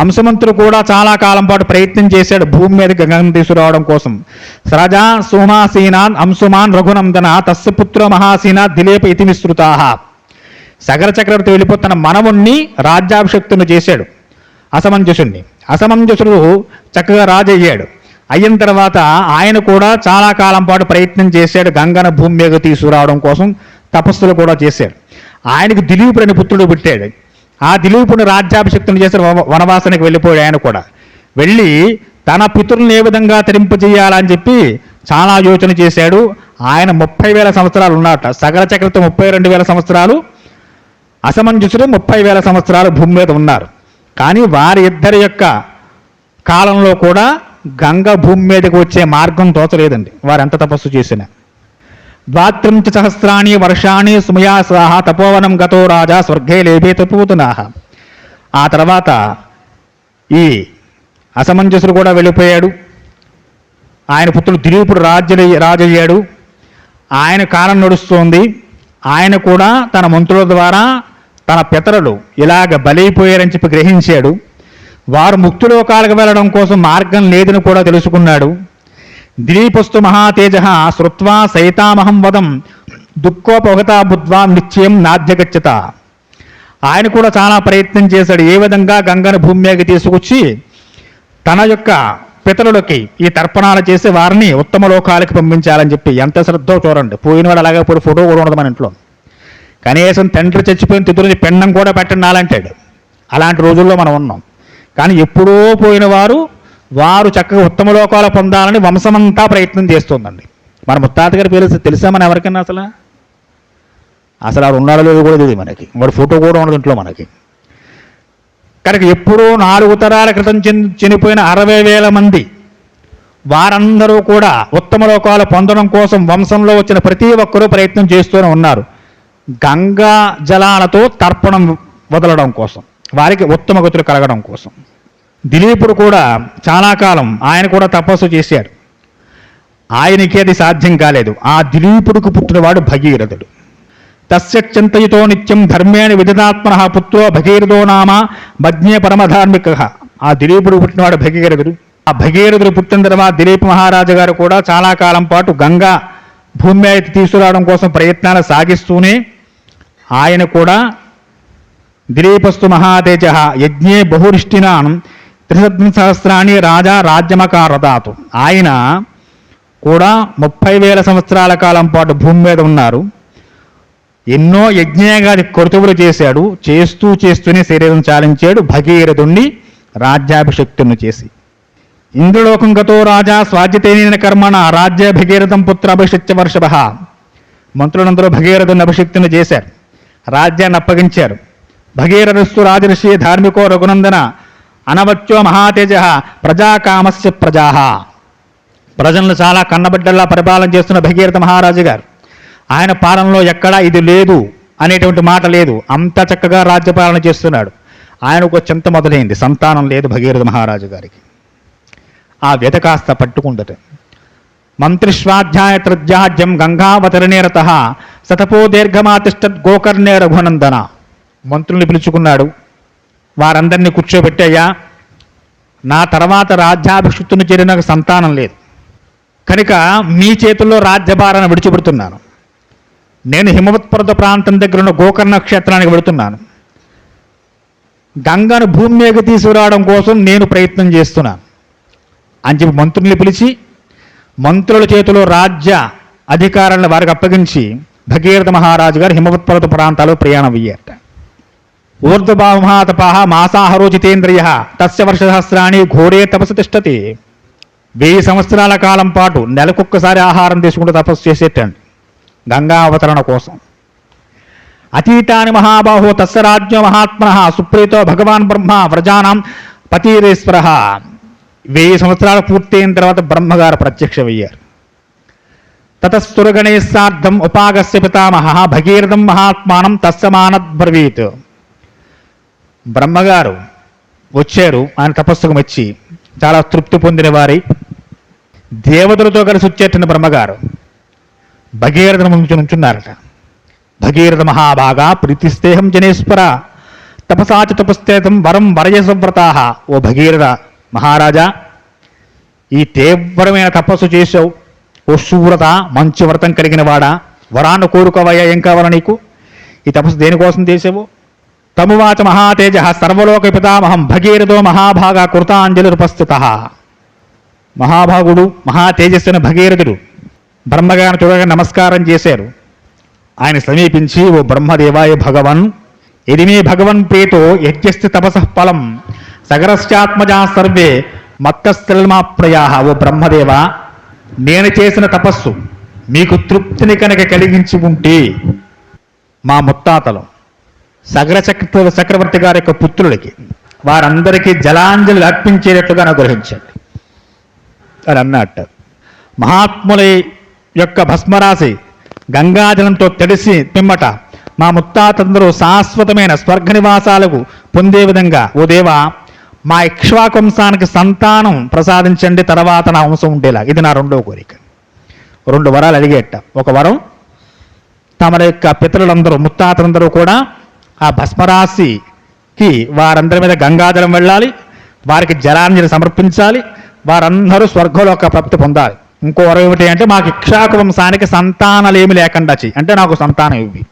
అంశమంత్రుడు కూడా చాలా కాలం పాటు ప్రయత్నం చేశాడు భూమి మీద గంగను తీసుకురావడం కోసం. సరజా సోమాసీనాన్ అంశుమాన్ రఘునందన తస్య పుత్ర మహాసీనా దిలీప ఇతి విస్తృతాః. సగర చక్రవర్తి వెళ్ళిపో తన మనవుణ్ణి రాజ్యాభిషిక్తుని చేశాడు, అసమంజసుణ్ణి. అసమంజసుడు చక్కగా రాజు అయ్యాడు. అయిన తర్వాత ఆయన కూడా చాలా కాలం పాటు ప్రయత్నం చేశాడు గంగను భూమి మీద తీసుకురావడం కోసం, తపస్సులు కూడా చేశాడు. ఆయనకు దిలీపుడు అనే పుత్రుడు పుట్టాడు. ఆ దిలీపుని రాజ్యాభిషిక్తుని చేశాడు, వనవాసానికి వెళ్ళిపోయాడు. ఆయన కూడా వెళ్ళి తన పితరులను ఏ విధంగా తరింపజేయాలని చెప్పి చాలా యోచన చేశాడు. ఆయన 30,000 సంవత్సరాలు ఉన్నట. సగర చక్రవర్తి 32,000 సంవత్సరాలు, అసమంజసుడు 30,000 సంవత్సరాలు భూమి మీద ఉన్నారు. కానీ వారి ఇద్దరి యొక్క కాలంలో కూడా గంగ భూమి మీదకి వచ్చే మార్గం తోచలేదండి, వారు ఎంత తపస్సు చేసినా. 23 సహస్రాణి వర్షాణి సుమయా స్వాహ తపోవనం గతో రాజా స్వర్గే లేభే తపోతునాహ. ఆ తర్వాత ఈ అసమంజసుడు కూడా వెళ్ళిపోయాడు. ఆయన పుత్రుడు దిలీపుడు రాజయ్యాడు. ఆయన కాలం నడుస్తోంది. ఆయన కూడా తన మంత్రుల ద్వారా తన పితరులు ఇలాగ బలైపోయారని చెప్పి గ్రహించాడు. వారు ముక్తిలోకాలకు వెళ్ళడం కోసం మార్గం లేదని కూడా తెలుసుకున్నాడు. దిలీపస్తు మహాతేజ శ్రుత్వా సైతామహం వదం దుఃఖోపగతా బుద్ధ్వా నిశ్చయం నాధ్యగచ్చత. ఆయన కూడా చాలా ప్రయత్నం చేశాడు, ఏ విధంగా గంగను భూమి మీదకి తీసుకొచ్చి తన యొక్క పితరులకి ఈ తర్పణాలు చేసి వారిని ఉత్తమ లోకాలకి పంపించాలని చెప్పి. ఎంత శ్రద్ధో చూడండి. పోయినవాడు అలాగే ఇప్పుడు ఫోటో కూడా ఉండదు మన ఇంట్లో. కనీసం తండ్రి చచ్చిపోయిన తిథులని పెండం కూడా పెట్టండాలంటాడు. అలాంటి రోజుల్లో మనం ఉన్నాం. కానీ ఎప్పుడో పోయిన వారు చక్కగా ఉత్తమ లోకాలు పొందాలని వంశమంతా ప్రయత్నం చేస్తుందండి. మన ముత్తాత గారి పేరు తెలుసా మన ఎవరికైనా? అసలు ఆడు ఉన్నాడో లేదో కూడా తెలియదు మనకి. వాడు ఫోటో కూడా ఉండదు ఇంట్లో మనకి. కనుక ఎప్పుడో 4 తరాల క్రితం చనిపోయిన 60,000 మంది వారందరూ కూడా ఉత్తమ లోకాలు పొందడం కోసం వంశంలో వచ్చిన ప్రతి ఒక్కరూ ప్రయత్నం చేస్తూనే ఉన్నారు. గంగా జలాలతో తర్పణం వదలడం కోసం, వారికి ఉత్తమ గతులు కలగడం కోసం. దిలీపుడు కూడా చాలా కాలం ఆయన కూడా తపస్సు చేశాడు. ఆయనకి అది సాధ్యం కాలేదు. ఆ దిలీపుడికి పుట్టినవాడు భగీరథుడు. తస్య చింతయితో నిత్యం ధర్మేణ విదితాత్మన పుత్రో భగీరథో నామ మజ్ఞే పరమధార్మిక. ఆ దిలీపుడు పుట్టినవాడు భగీరథుడు. ఆ భగీరథుడు పుట్టిన తర్వాత దిలీప్ మహారాజు గారు కూడా చాలా కాలం పాటు గంగా భూమి మీద తీసుకురావడం కోసం ప్రయత్నాలు సాగిస్తూనే ఆయన కూడా దిలీపస్తు మహాతేజ యజ్ఞే బహురిష్టినాం 3 సహస్రాణి రాజా రాజ్యమకారదాతు. ఆయన కూడా 30,000 సంవత్సరాల కాలం పాటు భూమి మీద ఉన్నారు. ఎన్నో యజ్ఞాగాది కృతువులు చేశాడు. చేస్తూనే శరీరం చాలించాడు. భగీరథుణ్ణి రాజ్యాభిషిక్తుని చేసి ఇంద్రలోకం గతో రాజా స్వాధ్యతేన కర్మణ రాజ్య భగీరథం పుత్ర అభిషిక్త్య వర్షభ. మంత్రులందరూ భగీరథుని అభిషిక్తుని చేశారు, రాజ్యాన్ని అప్పగించారు. భగీరథస్తు రాజర్షి ధార్మికో రఘునందన అనవత్యో మహాతేజ ప్రజాకామస్య ప్రజా. ప్రజలను చాలా కన్నబిడ్డల్లా పరిపాలన చేస్తున్న భగీరథ మహారాజు గారు, ఆయన పాలనలో ఎక్కడా ఇది లేదు అనేటువంటి మాట లేదు. అంత చక్కగా రాజ్యపాలన చేస్తున్నాడు. ఆయనకు చింత మొదలైంది, సంతానం లేదు భగీరథ మహారాజు గారికి. ఆ వ్యత కాస్త పట్టుకుందట. మంత్రిష్వాధ్యాయ త్రజ్యాజ్యం గంగావతరణేరత సతపో దీర్ఘమాతిష్టత్ గోకర్ణే రఘునందన. మంత్రుల్ని పిలుచుకున్నాడు. వారందరినీ కూర్చోబెట్టయ్యా, నా తర్వాత రాజ్యాభిషిక్తుని చేరిన సంతానం లేదు కనుక మీ చేతుల్లో రాజ్యభారాన్ని విడిచిపెడుతున్నాను. నేను హిమవత్పర్వత ప్రాంతం దగ్గర ఉన్న గోకర్ణ క్షేత్రానికి వెళుతున్నాను. గంగను భూమి మీద తీసుకురావడం కోసం నేను ప్రయత్నం చేస్తున్నాను అని చెప్పి మంత్రుల్ని పిలిచి మంత్రుల చేతిలో రాజ్య అధికారాలను వారికి అప్పగించి భగీరథ మహారాజు గారు హిమవత్పర్వత ప్రాంతాల్లో ప్రయాణం అయ్యారట. ఊర్ధ్వభావమహాతపాహ మాసాహరో జితేంద్రియ తస్య వర్షసహస్రాణి ఘోరే తపస్సు తిష్టతి. 1000 సంవత్సరాల కాలం పాటు నెలకొక్కసారి ఆహారం తీసుకుంటూ తపస్సు చేసేటండి. గంగా అవతరణ కోసం. అతీతాని మహాబాహో తస్య రాజ్ఞో మహాత్మనః సుప్రీతో భగవాన్ బ్రహ్మ వ్రజానాం పతిరేశ్వర. 1000 సంవత్సరాలు పూర్తయిన తర్వాత బ్రహ్మగారు ప్రత్యక్షమయ్యారు. తతస్తురగణేశార్థం ఉపాగస్య పితామహ భగీరథం మహాత్మానం తస్సమానద్బ్రవీత్. బ్రహ్మగారు వచ్చారు, ఆయన తపస్సుకు మెచ్చి చాలా తృప్తి పొందిన వారి దేవతలతో కలిసి వచ్చేటన్న బ్రహ్మగారు భగీరథ ముందు నుంచున్నారట. భగీరథ మహాభాగా ప్రీతిస్తేహం జనేశ్వర తపసాచ తపస్తేతం వరం వరయసవ్రతాః. ఓ భగీరథ మహారాజా, ఈ తీవ్రమైన తపస్సు చేసావు. ఓ శూవ్రత, మంచి వ్రతం కలిగిన వాడా, వరాన్ని కోరుకోవయ్యా, ఏం కావాలా నీకు? ఈ తపస్సు దేనికోసం చేసావు? తమువాచ మహాతేజ సర్వలోక పితామహం భగీరథో మహాభాగా కృతాంజలిరుపస్థితః. మహాభాగుడు మహా తేజస్సుని భగీరథుడు బ్రహ్మగారిని చూడగా నమస్కారం చేశారు. ఆయన సమీపించి, ఓ బ్రహ్మదేవాయ భగవన్, ఇది మే భగవన్ ప్రీతో యజ్ఞస్తి తపసః ఫలం సగరశ్చాత్మజా సర్వే మత్తస్థిల్మాప్రయా. ఓ బ్రహ్మదేవ, నేను చేసిన తపస్సు మీకు తృప్తిని కనుక కలిగించి ఉంటే మా ముత్తాతలు సగర చక్రవర్తి గారి యొక్క పుత్రులకి వారందరికీ జలాంజలి అర్పించేటట్లుగా అనుగ్రహించండి అని అన్నట్ట. మహాత్ముల యొక్క భస్మరాశి గంగాజలంతో తడిసి పిమ్మట మా ముత్తాతందరూ శాశ్వతమైన స్వర్గ నివాసాలకు పొందే విధంగా ఓ దేవా మా ఇక్ష్వాకు వంశానికి సంతానం ప్రసాదించండి, తర్వాత నా వంశం ఉండేలా. ఇది నా రెండవ కోరిక. 2 వరాలు అడిగేట. ఒక వరం, తమ యొక్క పితరులందరూ ముత్తాతలందరూ కూడా ఆ భస్మరాశికి వారందరి మీద గంగాజలం వెళ్ళాలి, వారికి జలాంజలి సమర్పించాలి, వారందరూ స్వర్గలోక ప్రాప్తి పొందాలి. ఇంకో వరం ఏమిటి అంటే మాకు ఇక్ష్వాకు వంశానికి సంతానాలేమి లేకుండా చెయ్యి, అంటే నాకు సంతానం ఇవి.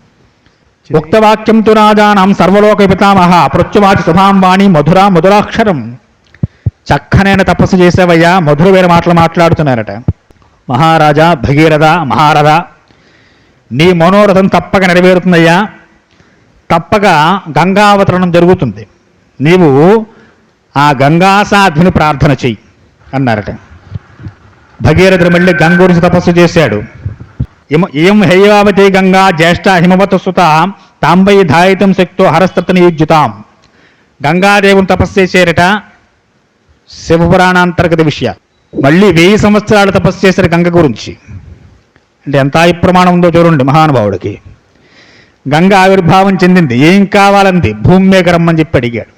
ఉక్తవాక్యం తు రాజానాం సర్వలోక పితామహ ప్రత్యువాచి శుభాం వాణి మధురా మధురాక్షరం. చక్కనైన తపస్సు చేసేవయ్యా, మధురమైన మాటలు మాట్లాడుతున్నారట. మహారాజా భగీరథ మహారథ, నీ మనోరథం తప్పక నెరవేరుతుందయ్యా, తప్పక గంగావతరణం జరుగుతుంది. నీవు ఆ గంగాసాధ్విని ప్రార్థన చెయ్యి అన్నారట. భగీరథుడు మళ్ళీ గంగ గురించి తపస్సు చేశాడు. ఏం హైవావతి గంగా జ్యేష్ఠ హిమవత సుత తాంబై ధాయితం శక్తో హరస్తని యుజ్యుతాం. గంగాదేవుని తపస్సు చేశారట. శివపురాణాంతర్గత విషయ. మళ్ళీ 1000 సంవత్సరాలు తపస్సు చేశారు గంగ గురించి. అంటే ఎంత ప్రమాణం ఉందో చూడండి మహానుభావుడికి. గంగ ఆవిర్భావం చెందింది, ఏం కావాలంది, భూమి మీద రమ్మని చెప్పి అడిగాడు.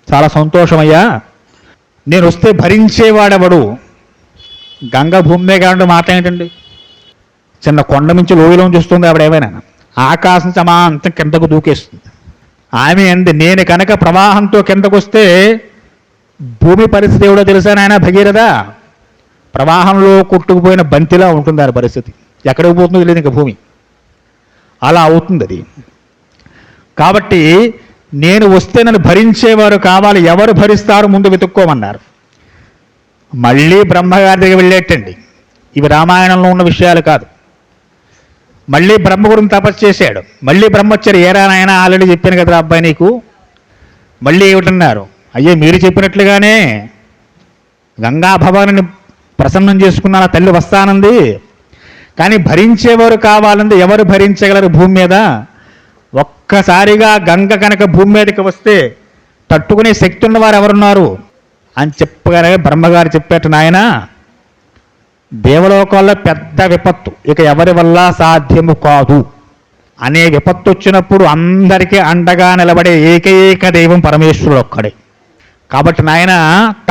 చాలా సంతోషమయ్యా, నేను వస్తే భరించేవాడెవడు? గంగ భూమి మీద కాకుండా మాట్లాడేటండి. చిన్న కొండ నుంచి లోయలోంచి వస్తుంది ఆవిడ, ఏమైనా ఆకాశం సమాంతం కిందకు దూకేస్తుంది. ఆమె అంది, నేను కనుక ప్రవాహంతో కిందకు వస్తే భూమి పరిస్థితి ఎవడో తెలుసా నాయన భగీరథ? ప్రవాహంలో కొట్టుకుపోయిన బంతిలా ఉంటుంది దాని పరిస్థితి, ఎక్కడికి పోతుందో తెలియదు ఇంకా భూమి. అలా అవుతుంది అది. కాబట్టి నేను వస్తే నన్ను భరించేవారు కావాలి, ఎవరు భరిస్తారు ముందు వెతుక్కోమన్నారు. మళ్ళీ బ్రహ్మగారి దగ్గర వెళ్ళేటండి. ఇవి రామాయణంలో ఉన్న విషయాలు కాదు. మళ్ళీ బ్రహ్మ గురించి తపస్సు చేశాడు. మళ్ళీ బ్రహ్మ వచ్చారు. ఏరా నాయన, ఆల్రెడీ చెప్పాను కదా అబ్బాయి నీకు, మళ్ళీ ఏమిటన్నారు? అయ్యే మీరు చెప్పినట్లుగానే గంగా భవానిని ప్రసన్నం చేసుకున్న తల్లి వస్తానంది, కానీ భరించేవారు కావాలంది. ఎవరు భరించగలరు భూమి మీద? ఒక్కసారిగా గంగ కనుక భూమి మీదకి వస్తే తట్టుకునే శక్తి ఉన్నవారు ఎవరున్నారు అని చెప్పగానే బ్రహ్మగారు చెప్పేట, నాయన దేవలోకాల్లో పెద్ద విపత్తు ఇక ఎవరి వల్ల సాధ్యము కాదు అనే విపత్తు వచ్చినప్పుడు అందరికీ అండగా నిలబడే ఏకైక దైవం పరమేశ్వరుడు ఒక్కడే. కాబట్టి నాయన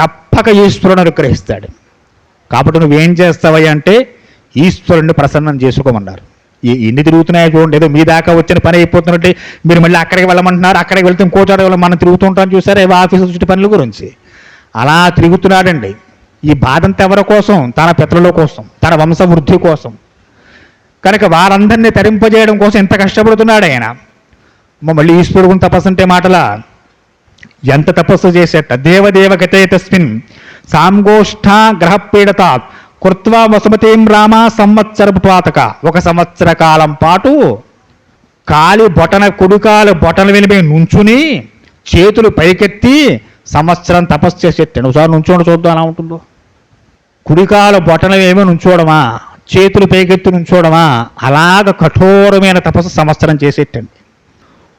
తప్పక ఈశ్వరుని అనుగ్రహిస్తాడు. కాబట్టి నువ్వేం చేస్తావయ్యా అంటే ఈశ్వరుణ్ణి ప్రసన్నం చేసుకోమన్నారు. ఎన్ని తిరుగుతున్నాయో చూడండి. ఏదో మీ దాకా వచ్చిన పని అయిపోతున్నట్టు మీరు మళ్ళీ అక్కడికి వెళ్ళమంటున్నారు, అక్కడికి వెళ్తే ఇంకోచాడు మనం తిరుగుతుంటాం చూసారా ఆఫీసు చుట్టూ పనుల గురించి. అలా తిరుగుతున్నాడండి. ఈ బాధంతా ఎవరి కోసం? తన పితరుల కోసం, తన వంశవృద్ధి కోసం. కనుక వారందరినీ తరింపజేయడం కోసం ఎంత కష్టపడుతున్నాడు ఆయన. మళ్ళీ ఈశ్వరుడు తపస్సు అంటే మాటలా? ఎంత తపస్సు చేసేట. దేవదేవగతే తస్మిన్ సాంగోష్ఠ గ్రహపీడత కృత్వా వసుమతీం రామ సంవత్సరపు పాతక. 1 సంవత్సర కాలం పాటు కాలి బొటన కుడికాలు బొటన వెలిపై నుంచుని చేతులు పైకెత్తి సంవత్సరం తపస్సు చేసేట. ఒకసారి నుంచోండి చూద్దాం ఎలా ఉంటుందో. కుడికాలు బొటన ఏమో నుంచోవడమా, చేతులు పైకెత్తి నుంచోడమా, అలాగ కఠోరమైన తపస్సు సంవత్సరం చేసేటండి.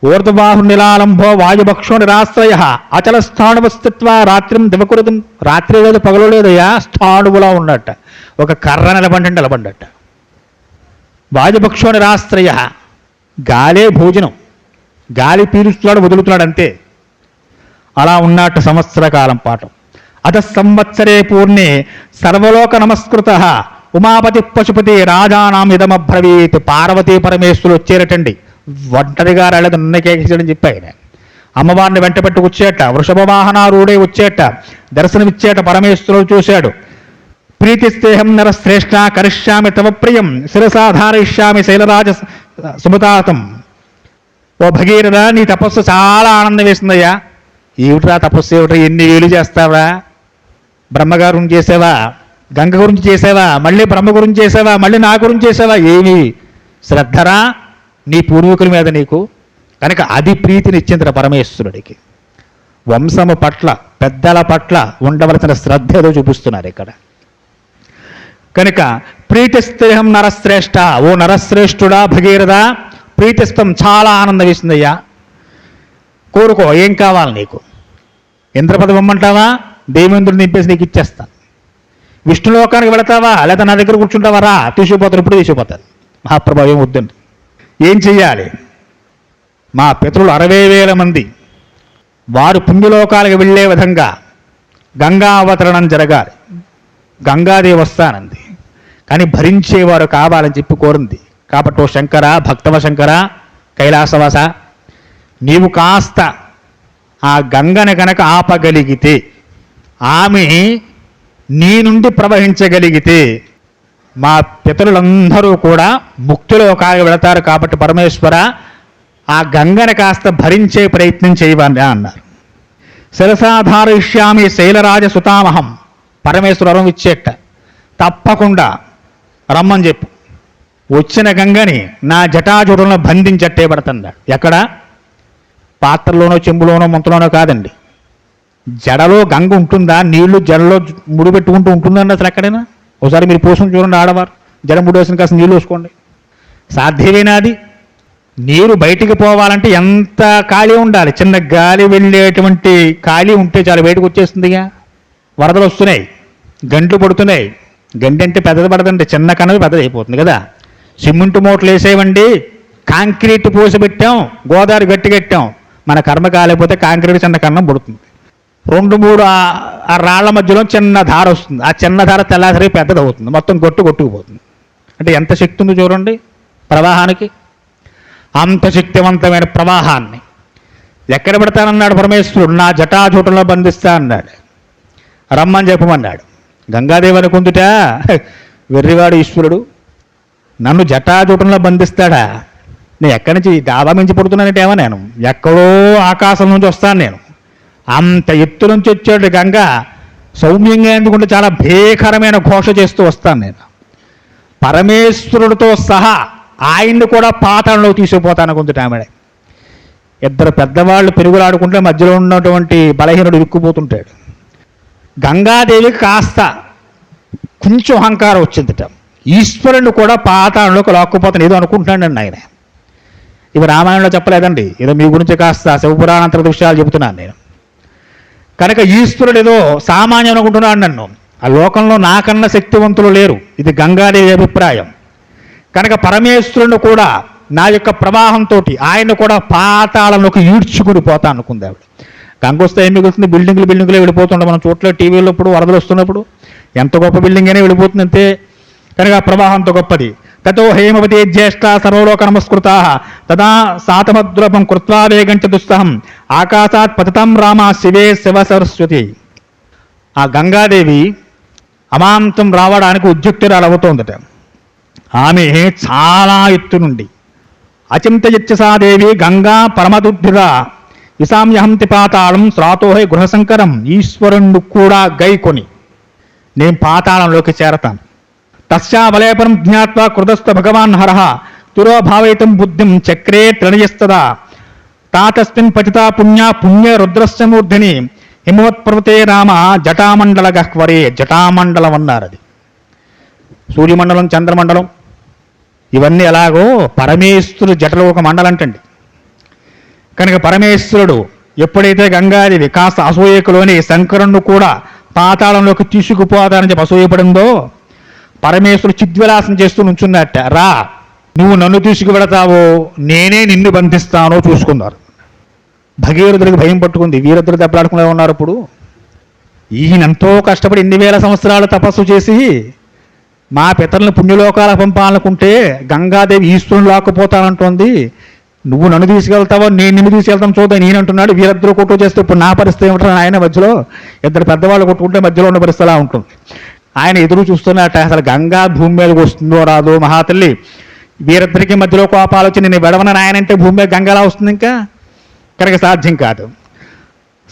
ఊర్ధబాహు నిలాలంభో వాయుభక్షో నిరాశ్రయ అచల స్థాణువస్థిత్వ రాత్రిం దివకురుతం. రాత్రి లేదు పగలు లేదయ్యా, స్థాణువులా ఉన్నట్ట, ఒక కర్ర నిలబడ్డట్ట. వాయుభక్షో నిరాశ్రయ, గాలే భోజనం, గాలి పీలుస్తున్నాడు వదులుతున్నాడు అంతే, అలా ఉన్నట్టు సంవత్సర కాలం పాటు. అత సంవత్సరే పూర్ణే సర్వలోక నమస్కృత ఉమాపతి పశుపతి రాజానాం ఇదమబ్రవీత్. పార్వతీ పరమేశ్వరులు వచ్చేరటండి, ఒంటరిగా రాలేదు, నన్నకేసేయడం చెప్పి ఆయన అమ్మవారిని వెంట పెట్టి వచ్చేట, వృషభ వాహనారూఢే వచ్చేట, దర్శనమిచ్చేట. పరమేశ్వరుడు చూశాడు. ప్రీతిస్తేహం నర శ్రేష్ఠ కరిష్యామి తవ ప్రియం శిరసాధారయిష్యామి శైలరాజ సుమతాతం. ఓ భగీరథ, నీ తపస్సు చాలా ఆనందం వేసిందయ్యా. ఏమిట్రా తపస్సు, ఏమిట్రా, ఎన్ని వేలు చేస్తావా? బ్రహ్మగారి గురించి చేసావా, గంగ గురించి చేసావా, మళ్ళీ బ్రహ్మ గురించి చేసావా, మళ్ళీ నా గురించి చేసావా? ఏమి శ్రద్ధరా నీ పూర్వీకుల మీద నీకు. కనుక అది ప్రీతినిచ్చిందిర పరమేశ్వరుడికి. వంశము పట్ల, పెద్దల పట్ల ఉండవలసిన శ్రద్ధ ఏదో చూపిస్తున్నారు ఇక్కడ. కనుక ప్రీతిస్తేహం నరశ్రేష్ఠ, ఓ నరశ్రేష్ఠుడా భగీరథ, ప్రీతిస్తం చాలా ఆనందం వేసిందయ్యా. కోరుకో, ఏం కావాలి నీకు? ఇంద్రపదం ఇమ్మంటావా? దేవేంద్రుడు నింపేసి నీకు ఇచ్చేస్తాను. విష్ణులోకానికి వెళతావా, లేదా నా దగ్గర కూర్చుంటావా? రా, తీసుకుపోతారు, ఇప్పుడు తీసుకుపోతారు. మహాప్రభు ఏం వద్దండి. ఏం చెయ్యాలి? మా పితరులు 60,000 మంది, వారు పుణ్యలోకాలకు వెళ్ళే విధంగా గంగా అవతరణం జరగాలి. గంగాదేవి వస్తానంది, కానీ భరించేవారు కావాలని చెప్పి కోరింది. కాబట్టి ఓ శంకర, భక్తవ శంకర, కైలాసవాస, నీవు కాస్త ఆ గంగని కనుక ఆపగలిగితే, ఆమె నీ నుండి ప్రవహించగలిగితే మా పితరులందరూ కూడా ముక్తిలో కాగి వెళతారు. కాబట్టి పరమేశ్వర, ఆ గంగని కాస్త భరించే ప్రయత్నం చేయవని అన్నారు. శిరసాధారయిష్యామి శైలరాజ సుతామహం. పరమేశ్వర వరం ఇచ్చేట, తప్పకుండా రమ్మని చెప్పు. వచ్చిన గంగని నా జటాజుటంలో బంధించట్టే పడుతున్నాడు. ఎక్కడ? పాత్రలోనో చెంబులోనో ముంతలోనో కాదండి, జడలో గంగ ఉంటుందా? నీళ్లు జడలో ముడిపెట్టుకుంటూ ఉంటుందండి అసలు ఎక్కడైనా? ఒకసారి మీరు పోసుకుని చూడండి, ఆడవారు జడ ముడేసిన కాస్త నీళ్ళు వేసుకోండి. సాధ్యమేనా అది? నీరు బయటికి పోవాలంటే ఎంత ఖాళీ ఉండాలి? చిన్న గాలి వెళ్ళేటువంటి ఖాళీ ఉంటే చాలు, బయటకు వచ్చేస్తుందిగా. వరదలు వస్తున్నాయి, గంటలు పడుతున్నాయి. గంటి అంటే పెద్దది పడదండి, చిన్న కన్నది పెద్దది అయిపోతుంది కదా. సిమెంట్ మూటలు వేసేవండి, కాంక్రీట్ పోసి పెట్టాం, గోదావరి గట్టి కట్టాం. మన కర్మ కాలేకపోతే కాంక్రీట్ చిన్న కన్నం పడుతుంది. 2-3 ఆ రాళ్ల మధ్యలో చిన్న ధార వస్తుంది, ఆ చిన్న ధార తెల్లాసరి పెద్దది అవుతుంది, మొత్తం కొట్టుకుపోతుంది. అంటే ఎంత శక్తి ఉందో చూడండి ప్రవాహానికి. అంత శక్తివంతమైన ప్రవాహాన్ని ఎక్కడ పెడతానన్నాడు పరమేశ్వరుడు? నా జటాజూటంలో బంధిస్తా అన్నాడు. రమ్మని చెప్పమన్నాడు. గంగాదేవి అనుకుందుట, వెర్రివాడు ఈశ్వరుడు నన్ను జటాజూటంలో బంధిస్తాడా? నేను ఎక్కడి నుంచి డాబా మించి పడుతున్నానంటే ఏమో, నేను ఎక్కడో ఆకాశం నుంచి వస్తాను. నేను అంత ఎత్తు నుంచి వచ్చాడు గంగ. సౌమ్యంగా ఎందుకుంటే చాలా భీకరమైన ఘోష చేస్తూ వస్తాను నేను. పరమేశ్వరుడితో సహా ఆయన్ని కూడా పాతాళంలో తీసుకుపోతాను కొంత ఆమె. ఇద్దరు పెద్దవాళ్ళు పెరుగులాడుకుంటే మధ్యలో ఉన్నటువంటి బలహీనుడు ఇరుక్కుపోతుంటాడు. గంగాదేవికి కాస్త కొంచెం అహంకారం వచ్చిందిట. ఈశ్వరుని కూడా పాతాళంలోకి లాక్కుపోతాను ఏదో అనుకుంటున్నాడండి ఆయన. ఇవి రామాయణంలో చెప్పలేదండి, ఏదో మీ గురించి కాస్త శివపురాణాంతర దృశ్యాలు చెబుతున్నాను నేను. కనుక ఈశ్వరుడు ఏదో సామాన్యం అనుకుంటున్నాడు నన్ను. ఆ లోకంలో నాకన్నా శక్తివంతులు లేరు, ఇది గంగాదేవి అభిప్రాయం. కనుక పరమేశ్వరుని కూడా నా యొక్క ప్రవాహంతో ఆయన కూడా పాతాళంలోకి ఈడ్చుకుని పోతా అనుకుంది ఆవిడ. గంగ వస్తే ఏం మిగులుతుంది? బిల్డింగులే వెళ్ళిపోతుండే మనం చూడలేదు టీవీలో. ఇప్పుడు వరదలు వస్తున్నప్పుడు ఎంత గొప్ప బిల్డింగ్ అయినా వెళ్ళిపోతుంది అంతే. కనుక ప్రవాహంతో గొప్పది. తతో హేమవతి జ్యేష్ఠ సర్వలోక నమస్కృత తదా సాతమద్రవం కృత్వా వేగంచ దుస్సహం ఆకాశాత్ పతితం రామ శివే శివ సరస్వతి. ఆ గంగాదేవి అమాంతం రావడానికి ఉద్యుక్తురాలవుతోందట. ఆమె చాలా ఎత్తు నుండి అచింతయచ్చసాదేవి గంగా పరమదుద్ధిద విసామ్యహంతి పాతాళం శ్రాతోహే గృహశంకరం. ఈశ్వరుణ్ణి కూడా గైకొని నేను పాతాళంలోకి చేరతాను. తస్యా వలయపరం జ్ఞాత్వా కృతస్థ భగవాన్ హరః తురోభావయితం బుద్ధిం చక్రే త్రణయస్తదా తాతస్మిన్ పతితా పుణ్య రుద్రస్య మూర్ధని హిమవత్పర్వతే రామ జటామండల గహ్వరే. జటామండలం అన్నారు. అది సూర్యమండలం, చంద్రమండలం ఇవన్నీ ఎలాగో పరమేశ్వరుడు జటలో ఒక మండలం అంటండి. కనుక పరమేశ్వరుడు ఎప్పుడైతే గంగాదేవి కాస్త అసూయకులోని శంకరుణ్ణి కూడా పాతాళంలోకి తీసుకుపోతానని చెప్పి అసూయపడిందో పరమేశ్వరుడు చిద్విలాసం చేస్తూ నుంచున్నట్ట. రా, నువ్వు నన్ను తీసుకువెడతావో నేనే నిన్ను బంధిస్తానో చూసుకున్నారు. భగీరథుడికి భయం పట్టుకుంది. వీరద్దులు దెబ్బలాడుకునే ఉన్నారు. ఇప్పుడు ఈయనంతో కష్టపడి 8,000 సంవత్సరాలు తపస్సు చేసి మా పితరులను పుణ్యలోకాల పంపాలనుకుంటే గంగాదేవి ఈశ్వరుని లాక్కుపోతానంటోంది. నువ్వు నన్ను తీసుకెళ్తావో నేను నిన్ను తీసుకెళ్తాను చూద్దాం నేనంటున్నాడు. వీరద్దరు కొట్టు చేస్తే ఇప్పుడు నా పరిస్థితి ఏమిటో ఆయన మధ్యలో ఇద్దరు పెద్దవాళ్ళు కొట్టుకుంటే మధ్యలో ఉన్న పరిస్థితి అలా ఉంటుంది. ఆయన ఎదురు చూస్తున్నట్ట. అసలు గంగా భూమి మీదకి వస్తుందో రాదో మహాతల్లి. వీరిద్దరికి మధ్యలో కోపాలు వచ్చి నేను వెడవన నాయనంటే భూమి మీద గంగలా వస్తుంది. ఇంకా కనుక సాధ్యం కాదు.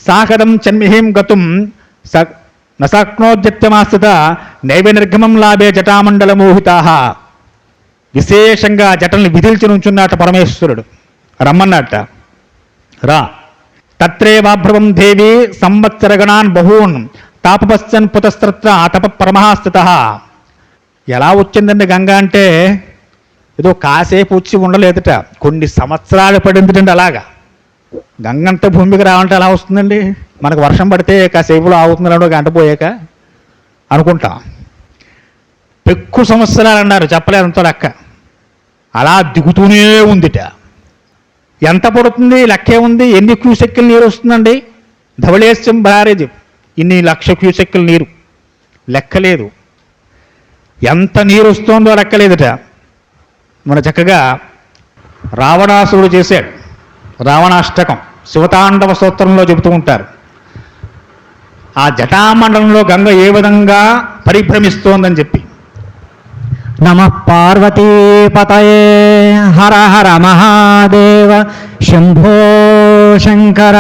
సాకదం చన్మిహీం గతుం నశక్నోద్యత్యమాస్థిత నైవ నిర్గమం లాభే జటామండల మోహితా. విశేషంగా జటల్ని విధిల్చి నుంచున్నట్ట పరమేశ్వరుడు. రమ్మన్నట్ట. రా, తత్రేవాభ్రవం దేవి సంవత్సరగణాన్ బహూన్ తాపపశ్చన్ పుతస్త్రత్ర తప పరమస్థిత. ఎలా వచ్చిందండి గంగ అంటే ఏదో కాసేపు వచ్చి ఉండలేదుట, కొన్ని సంవత్సరాలు పడిందిటండి. అలాగా గంగంతా భూమికి రావాలంటే ఎలా వస్తుందండి? మనకు వర్షం పడితే కాసేపులో ఆగుతుందండి ఒక గంట పోయాక అనుకుంటాం. ఎక్కువ సంవత్సరాలు అన్నారు, చెప్పలేదు అంత లెక్క. అలా దిగుతూనే ఉందిట. ఎంత పడుతుంది లెక్కే ఉంది. ఎన్ని క్యూసెక్కులు నీరు వస్తుందండి? ధవళేశ్యం బ్యారేజ్ ఇన్ని 1,00,000 క్యూసెక్కుల నీరు లెక్కలేదు. ఎంత నీరు వస్తుందో లెక్కలేదుట. మన చక్కగా రావణాసురుడు చేశాడు రావణాష్టకం, శివతాండవ స్తోత్రంలో చెబుతూ ఉంటారు. ఆ జటామండలంలో గంగ ఏ విధంగా పరిభ్రమిస్తోందని చెప్పి. నమః పార్వతీపతయే హర హర మహాదేవ శంభో శంకర.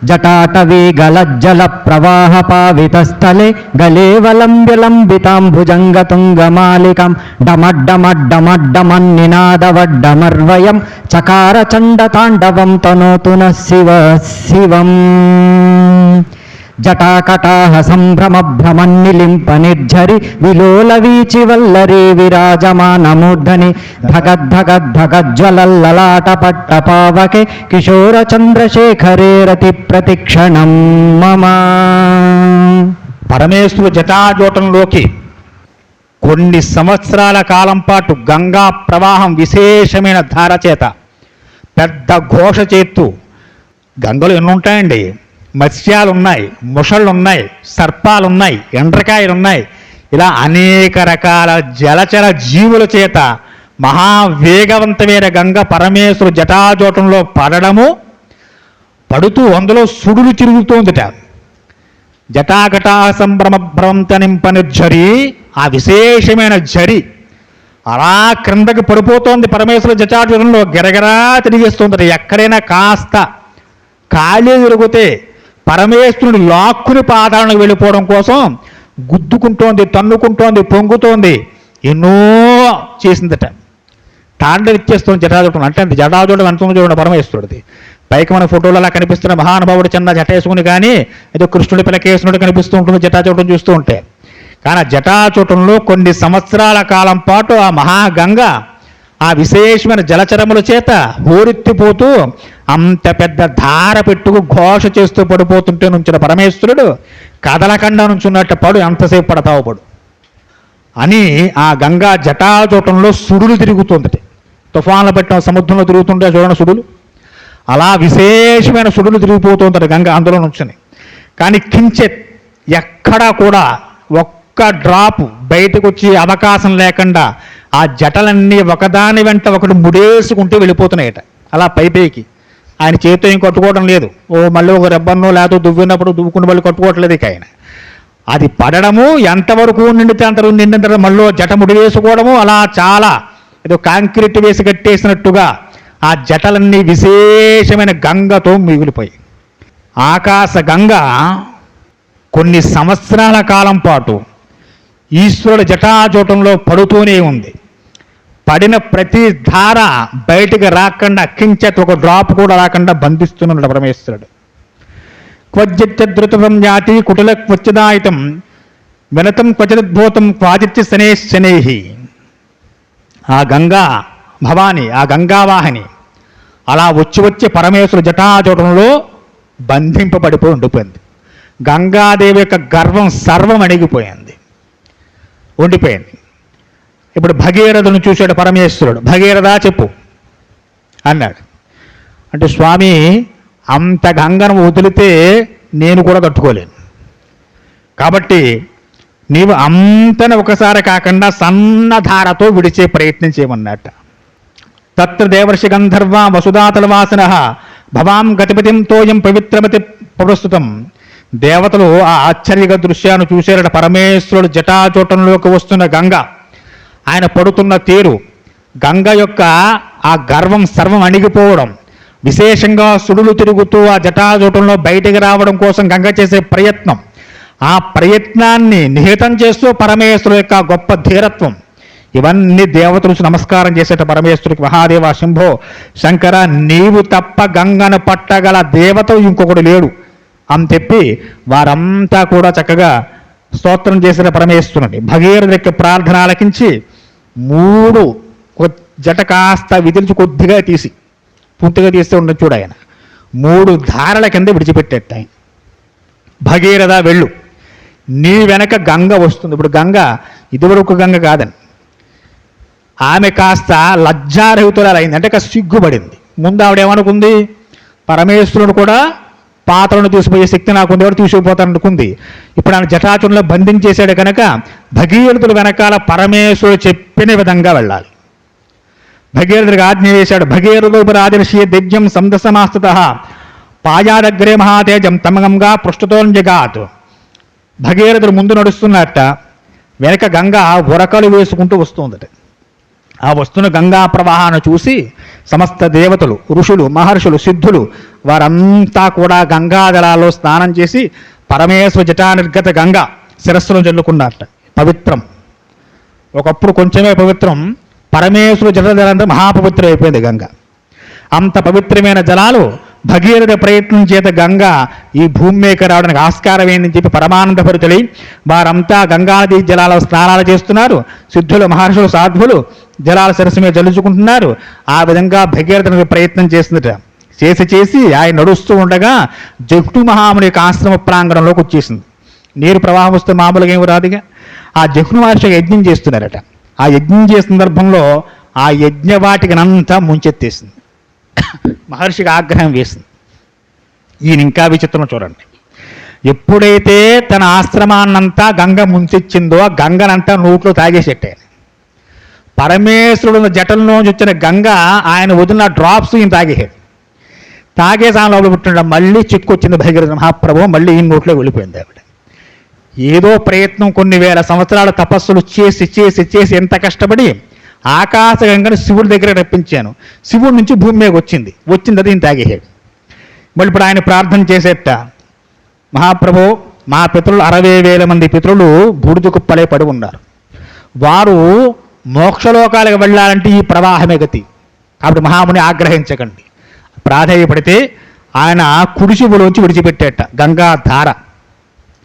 జటాటవీ గలజ్జల ప్రవాహ పావితస్థలే గలేవలంబిలంబితాంభుజంగతుంగమాలికం డమడ్డమడ్డమడ్డమన్నినాదవడ్డమర్వయం చకార చండతాండవం తనోతు నః శివ శివం. జటాకటాహ సంభ్రమ భ్రమన్నిలింప నిర్ఝరి విలోల వీచి వల్లరి విరాజమానమూర్ధని ధగద్ధగద్ధగజ్వలల్లలాట పట్ట పావకే కిశోర చంద్రశేఖరే రతి ప్రతిక్షణం మమ. పరమేశ్వరుడు జటాజోటంలోకి కొన్ని సంవత్సరాల కాలం పాటు గంగా ప్రవాహం విశేషమైన ధార చేత పెద్ద ఘోష చేత్తూ, గంగలు ఎన్ని ఉంటాయండి? మత్స్యాలున్నాయి, ముషళ్ళున్నాయి, సర్పాలున్నాయి, ఎండ్రకాయలున్నాయి. ఇలా అనేక రకాల జలచర జీవుల చేత మహావేగవంతమైన గంగ పరమేశ్వరు జటాజోటంలో పడడము, పడుతూ అందులో సుడులు తిరుగుతోందిట. జటాకటా సంభ్రమభ్రమంతనింపనిర్ఝరి, ఆ విశేషమైన జరి అలా క్రిందకి పడిపోతోంది. పరమేశ్వర జటాజోటంలో గిరగిరా తిరిగేస్తుంది. ఎక్కడైనా కాస్త ఖాళీ తిరిగితే పరమేశ్వరుని లాక్కుని పాతాళానికి వెళ్ళిపోవడం కోసం గుద్దుకుంటోంది, తన్నుకుంటోంది, పొంగుతోంది, ఎన్నో చేసిందట. తాండవిచ్చేస్తుంది జటాజోటం. అంటే జటాజోటం అంటుంది చూడండి పరమేశ్వరుడిది. పైకి మన ఫోటోలు అలా కనిపిస్తున్న మహానుభావుడు చిన్న జటేసుకుని కానీ ఏదో కృష్ణుడి పిలకేసునుడు కనిపిస్తూ ఉంటుంది జటాజోటం చూస్తూ ఉంటే. కానీ ఆ జటాజోటంలో కొన్ని సంవత్సరాల కాలం పాటు ఆ మహాగంగ ఆ విశేషమైన జలచరముల చేత హోరెత్తిపోతూ అంత పెద్ద ధార పెట్టుకు ఘోష చేస్తూ పడిపోతుంటే నుంచిన పరమేశ్వరుడు కదలకుండా నుంచున్నట్టు పడు, ఎంతసేపు పడతావు పడు అని ఆ గంగా జటాజోటంలో సుడులు తిరుగుతుంది. తుఫాన్లు పెట్టిన సముద్రంలో తిరుగుతుంటే చూడండి సుడులు, అలా విశేషమైన సుడులు తిరిగిపోతుంటారు గంగ అందులో నుంచుని. కానీ కించెత్ ఎక్కడా కూడా ఒక్క డ్రాప్ బయటకు వచ్చే అవకాశం లేకుండా ఆ జటలన్నీ ఒకదాని వెంట ఒకటి ముడేసుకుంటూ వెళ్ళిపోతున్నాయట. అలా పైకి ఆయన చేతితో ఏం కట్టుకోవడం లేదు. ఓ మళ్ళీ ఒక రెబ్బన్నో లేదో దువ్వినప్పుడు దువ్వుకుని మళ్ళీ కట్టుకోవట్లేదు ఇక ఆయన. అది పడడము, ఎంతవరకు నిండితే అంతవరకు నిండిన తర్వాత మళ్ళీ జట ముడి వేసుకోవడము, అలా చాలా ఏదో కాంక్రీట్ వేసి కట్టేసినట్టుగా ఆ జటలన్నీ విశేషమైన గంగతో మిగిలిపోయి. ఆకాశ గంగ కొన్ని సంవత్సరాల కాలం పాటు ఈశ్వరుడు జటాజోటంలో పడుతూనే ఉంది. పడిన ప్రతి ధార బయటికి రాకుండా, కించెత్ ఒక డ్రాప్ కూడా రాకుండా బంధిస్తున్నాడు పరమేశ్వరుడు. క్వచిచ్చద్రుతం జాతి కుటిల క్వచ్చిదాయితం వినతం క్వచిద్భూతం క్వాచిత్ శనేహి. ఆ గంగా భవాని, ఆ గంగావాహిని అలా వచ్చి పరమేశ్వరుడు జటాజూటంలో బంధింపబడిపోయి ఉండిపోయింది. గంగాదేవి యొక్క గర్వం సర్వం అణిగిపోయింది, ఉండిపోయింది. ఇప్పుడు భగీరథుని చూశాడు పరమేశ్వరుడు. భగీరథ చెప్పు అన్నాడు. అంటే స్వామి, అంత గంగను వదిలితే నేను కూడా తట్టుకోలేను, కాబట్టి నీవు అంతన ఒకసారి కాకుండా సన్నధారతో విడిచే ప్రయత్నం చేయమన్నట్ట. తత్ర దేవర్షి గంధర్వ వసుధాతలవాసన భవాం గతిపతిం తోయం పవిత్రమతి ప్రస్తుతం. దేవతలు ఆ ఆశ్చర్యక దృశ్యాన్ని చూశారట. పరమేశ్వరుడు జటాచూటంలోకి వస్తున్న గంగ, ఆయన పడుతున్న తీరు, గంగ యొక్క ఆ గర్వం సర్వం అణిగిపోవడం, విశేషంగా సుడులు తిరుగుతూ ఆ జటాజూటంలో బయటికి రావడం కోసం గంగ చేసే ప్రయత్నం, ఆ ప్రయత్నాన్ని నిహితం చేస్తూ పరమేశ్వరుడు యొక్క గొప్ప ధీరత్వం, ఇవన్నీ దేవతలు నమస్కారం చేసేట పరమేశ్వరుడికి. మహాదేవ శంభో శంకర, నీవు తప్ప గంగను పట్టగల దేవత ఇంకొకడు లేడు అని చెప్పి వారంతా కూడా చక్కగా స్తోత్రం చేసిన పరమేశ్వరుని. భగీరథుడి యొక్క ప్రార్థన ఆలకించి 3 జట కాస్త విదిలిచి కొద్దిగా తీసి, పూర్తిగా తీస్తే ఉండదు చూడు, ఆయన 3 ధారల కింద విడిచిపెట్టేట ఆయన. భగీరథ వెళ్ళు, నీ వెనక గంగ వస్తుంది. ఇప్పుడు గంగ ఇదివరకు గంగ కాదని, ఆమె కాస్త లజ్జారహితురాలైంది, అంటే కాస్త సిగ్గుపడింది. ముందు ఆవిడేమనుకుంది, పరమేశ్వరుడు కూడా పాత్రను తీసుకుపోయే శక్తి నాకుంది, ఎవరు తీసుకుపోతాననుకుంది. ఇప్పుడు ఆయన జటాచురంలో బంధించేశాడు కనుక భగీరథుడు వెనకాల పరమేశ్వరుడు చెప్పిన విధంగా వెళ్ళాలి. భగీరథుడికి ఆజ్ఞ చేశాడు. భగీరథోపరాదిర్షి దివ్యం సందసమాస్తుత పాయాదగ్రే మహాతేజం తమగంగా పృష్ఠతోంజగాత్. భగీరథుడు ముందు నడుస్తున్నట్ట, వెనక గంగ ఉరకలు వేసుకుంటూ వస్తుందట. ఆ వస్తున్న గంగా ప్రవాహాన్ని చూసి సమస్త దేవతలు, ఋషులు, మహర్షులు, సిద్ధులు వారంతా కూడా గంగాజలాల్లో స్నానం చేసి పరమేశ్వర జటానిర్గత గంగ శిరస్సును జల్లుకున్నట్ట. పవిత్రం, ఒకప్పుడు కొంచెమే పవిత్రం, పరమేశ్వర జటాజలంతా మహాపవిత్రం అయిపోయింది గంగ. అంత పవిత్రమైన జలాలు భగీరథ ప్రయత్నం చేత గంగ ఈ భూమి మీదకి రావడానికి ఆస్కారం ఏందని చెప్పి పరమానందభరితులై వారంతా గంగానదీ జలాల స్నానాలు చేస్తున్నారు. సిద్ధులు, మహర్షులు, సాధువులు జలాల శిరస్సు మీద జల్లుచుకుంటున్నారు. ఆ విధంగా భగీరథునికి ప్రయత్నం చేస్తుందట. చేసి ఆయన నడుస్తూ ఉండగా జహ్ను మహాముని యొక్క ఆశ్రమ ప్రాంగణంలోకి వచ్చేసింది. నీరు ప్రవాహం వస్తే మామూలుగా ఏమి రాదుగా. ఆ జహ్ను మహర్షి యజ్ఞం చేస్తున్నారట. ఆ యజ్ఞం చేసే సందర్భంలో ఆ యజ్ఞవాటికనంతా ముంచెత్తేసింది. మహర్షికి ఆగ్రహం వేసింది. ఈయన ఇంకా విచిత్రం చూడండి. ఎప్పుడైతే తన ఆశ్రమాన్నంతా గంగ ముంచెచ్చిందో ఆ గంగనంతా నోట్లో తాగేసేట్టే. పరమేశ్వరుడు జటంలోంచి వచ్చిన గంగ ఆయన వదిలిన డ్రాప్స్ ఈయన తాగేసాడు. తాగేసి ఆమె లోపల పుట్టిన మళ్ళీ చిక్కొచ్చింది భగీరథ మహాప్రభు. మళ్ళీ ఈయన నోట్లో వెళ్ళిపోయింది ఆవిడ. ఏదో ప్రయత్నం, కొన్ని వేల సంవత్సరాల తపస్సులు చేసి ఎంత కష్టపడి ఆకాశగంగను శివుడి దగ్గర రప్పించాను. శివుడి నుంచి భూమి మీద వచ్చింది అది ఈయన తాగేసాడు. మళ్ళీ ఇప్పుడు ఆయన ప్రార్థన చేసేట, మహాప్రభు, మా పితరులు 60,000 మంది పితరులు బూడిద కుప్పలే పడి ఉన్నారు. వారు మోక్షలోకాలకు వెళ్ళాలంటే ఈ ప్రవాహమే గతి. కాబట్టి మహాముని ఆగ్రహించకండి. ప్రాధేయపడితే ఆయన కుడిశివులోంచి విడిచిపెట్టేట గంగా ధార.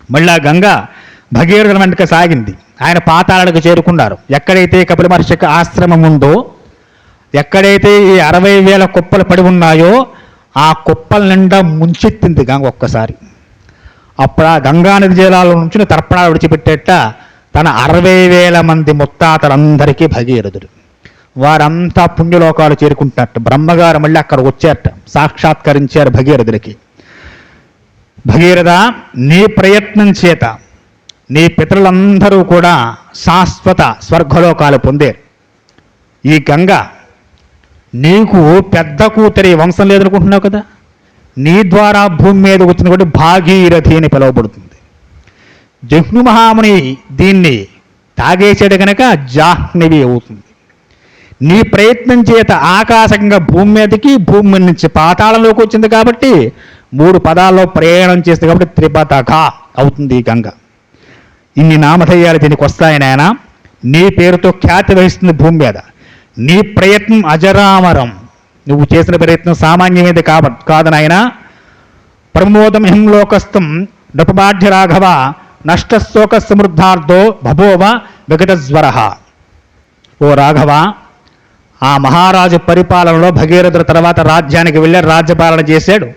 మళ్ళీ ఆ గంగ భగీరథుని వెంటక సాగింది. ఆయన పాతాళాలకు చేరుకున్నారు. ఎక్కడైతే కపిల మహర్షి యొక్క ఆశ్రమం ఉందో, ఎక్కడైతే ఈ 60,000 కుప్పలు పడి ఉన్నాయో ఆ కుప్పల నిండా ముంచెత్తింది గంగ ఒక్కసారి. అప్పుడు ఆ గంగానది జలాల నుంచి తర్పణాలు విడిచిపెట్టేట తన 60,000 మంది ముత్తాతలందరికీ భగీరథుడు. వారంతా పుణ్యలోకాలు చేరుకుంటున్నట్టు. బ్రహ్మగారు మళ్ళీ అక్కడ వచ్చారట, సాక్షాత్కరించారు భగీరథుడికి. భగీరథ, నీ ప్రయత్నం చేత నీ పితరులందరూ కూడా శాశ్వత స్వర్గలోకాలు పొందారు. ఈ గంగ నీకు పెద్ద కూతురి వంశం లేదనుకుంటున్నావు కదా, నీ ద్వారా భూమి మీద వచ్చిన కూడా భాగీరథి అని పిలువబడుతుంది. జహ్ను మహాముని దీన్ని తాగేసాడు కనుక జాహ్నవి అవుతుంది. నీ ప్రయత్నం చేత ఆకాశంగా భూమి మీదకి, భూమి నుంచి పాతాళంలోకి వచ్చింది కాబట్టి 3 పదాల్లో ప్రయాణం చేస్తుంది కాబట్టి త్రిపథగా అవుతుంది ఈ గంగ. ఇన్ని నామధేయాలు దీనికి వస్తాయి నాయన. నీ పేరుతో ఖ్యాతి వహిస్తుంది భూమి మీద. నీ ప్రయత్నం అజరామరం. నువ్వు చేసిన ప్రయత్నం సామాన్యమైనది కాదు నాయన. ప్రమోదం హింలోకస్థం నృపబాధ్య రాఘవ నష్టశోక సమృద్ధార్థో బభోవ విగతజ్వర. ఓ రాఘవ, ఆ మహారాజు పరిపాలనలో భగీరథుడు తర్వాత రాజ్యానికి వెళ్ళి రాజ్యపాలన చేశాడు.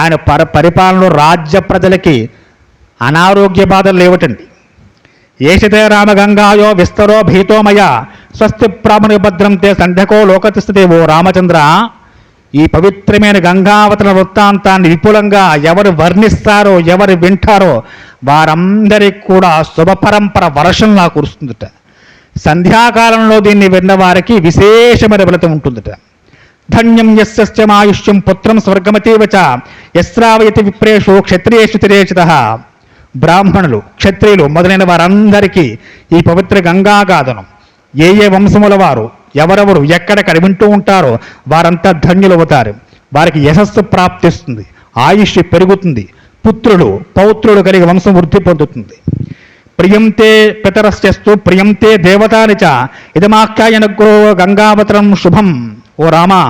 ఆయన పరిపాలనలో రాజ్య ప్రజలకి అనారోగ్య బాధలు లేవటండి. ఏషతే రామగంగాయో విస్తరో భీతోమయ స్వస్తి ప్రాముని భద్రం తే సంధ్యకో లోకతిష్టతే. ఓ రామచంద్ర, ఈ పవిత్రమైన గంగావతరణ వృత్తాంతాన్ని విపులంగా ఎవరు వర్ణిస్తారో, ఎవరు వింటారో వారందరికీ కూడా శుభపరంపర వర్షంలా కురుస్తుందట. సంధ్యాకాలంలో దీన్ని విన్న వారికి విశేషమైన ఫలితం ఉంటుందట. ధన్యం యస్యమాయుష్యం పుత్రం స్వర్గమతీవచ యస్రావయతి విప్రేషు క్షత్రియేషు తిరేషితః. బ్రాహ్మణులు, క్షత్రియులు మొదలైన వారందరికీ ఈ పవిత్ర గంగాగాథనం ఏ ఏ వంశముల వారు ఎవరెవరు ఎక్కడెక్కడ వింటూ ఉంటారో వారంతా ధన్యులు అవుతారు. వారికి యశస్సు ప్రాప్తిస్తుంది, ఆయుష్ పెరుగుతుంది, పుత్రులు పౌత్రులు కలిగి వంశం వృద్ధి పొందుతుంది. ప్రియంతే పితరశ్చస్తు ప్రియంతే దేవతాని చ ఇదమాఖ్యాయనగ్రో గంగావతరం శుభం. ఓ రామా,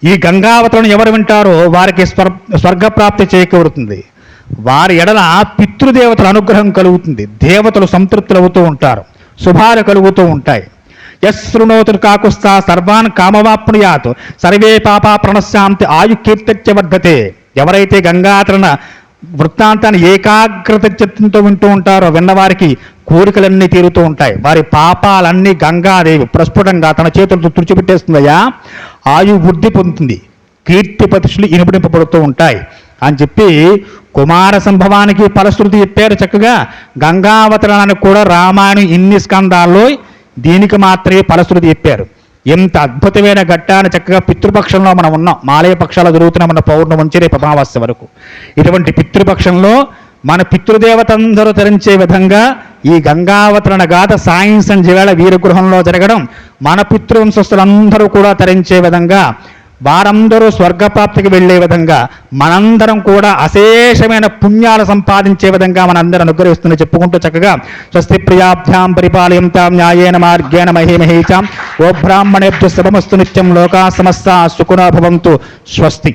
ఈ గంగావతరణం ఎవరు వింటారో వారికి స్వర్గప్రాప్తి చేకూరుతుంది. వారి ఎడల పితృదేవతల అనుగ్రహం కలుగుతుంది, దేవతలు సంతృప్తులు అవుతూ ఉంటారు, శుభాలు కలుగుతూ ఉంటాయి. యశృణోతు కాకుస్తా సర్వాన్ కామవాప్నుయాత్ సర్వే పాపా ప్రణశ్యాంతి ఆయుకీర్తిత్య వర్ధతే. ఎవరైతే గంగాతరణ వృత్తాంతాన్ని ఏకాగ్రత చిత్తంతో వింటూ ఉంటారో విన్నవారికి కోరికలన్నీ తీరుతూ ఉంటాయి. వారి పాపాలన్నీ గంగాదేవి ప్రస్ఫుటంగా తన చేతులతో తుడిచిపెట్టేస్తుందయ్యా. ఆయు వృద్ధి పొందుతుంది, కీర్తి ప్రతిష్టలు ఇనుపడింపబడుతూ ఉంటాయి అని చెప్పి కుమార సంభవానికి ఫలశ్రుతి చెప్పారు చక్కగా. గంగావతరణానికి కూడా రామాయణం ఇన్ని స్కందాల్లో దీనికి మాత్రమే ఫలశ్రుతి చెప్పారు. ఎంత అద్భుతమైన ఘట్టాన్ని చక్కగా పితృపక్షంలో మనం ఉన్నాం. మాలయ పక్షాలు జరుగుతున్నాం మన పౌర్ణమి నుంచి రేపు అమావాస్య వరకు. ఇటువంటి పితృపక్షంలో మన పితృదేవత అందరూ తరించే విధంగా ఈ గంగావతరణ గాథ సాయంత్రం వేళ వీరగృహంలో జరగడం, మన పితృవంశస్థులందరూ కూడా తరించే విధంగా, వారందరూ స్వర్గప్రాప్తికి వెళ్ళే విధంగా, మనందరం కూడా అశేషమైన పుణ్యాలు సంపాదించే విధంగా మనందరం అనుగ్రహిస్తుందని చెప్పుకుంటూ చక్కగా స్వస్తి ప్రియాభ్యాం పరిపాలయంతాం న్యాయేన మార్గేణ మహీమహీచాం. ఓ బ్రాహ్మణేభ్యో శుభమస్తు నిత్యం లోకా సమస్తా సుఖినో భవంతు. స్వస్తి.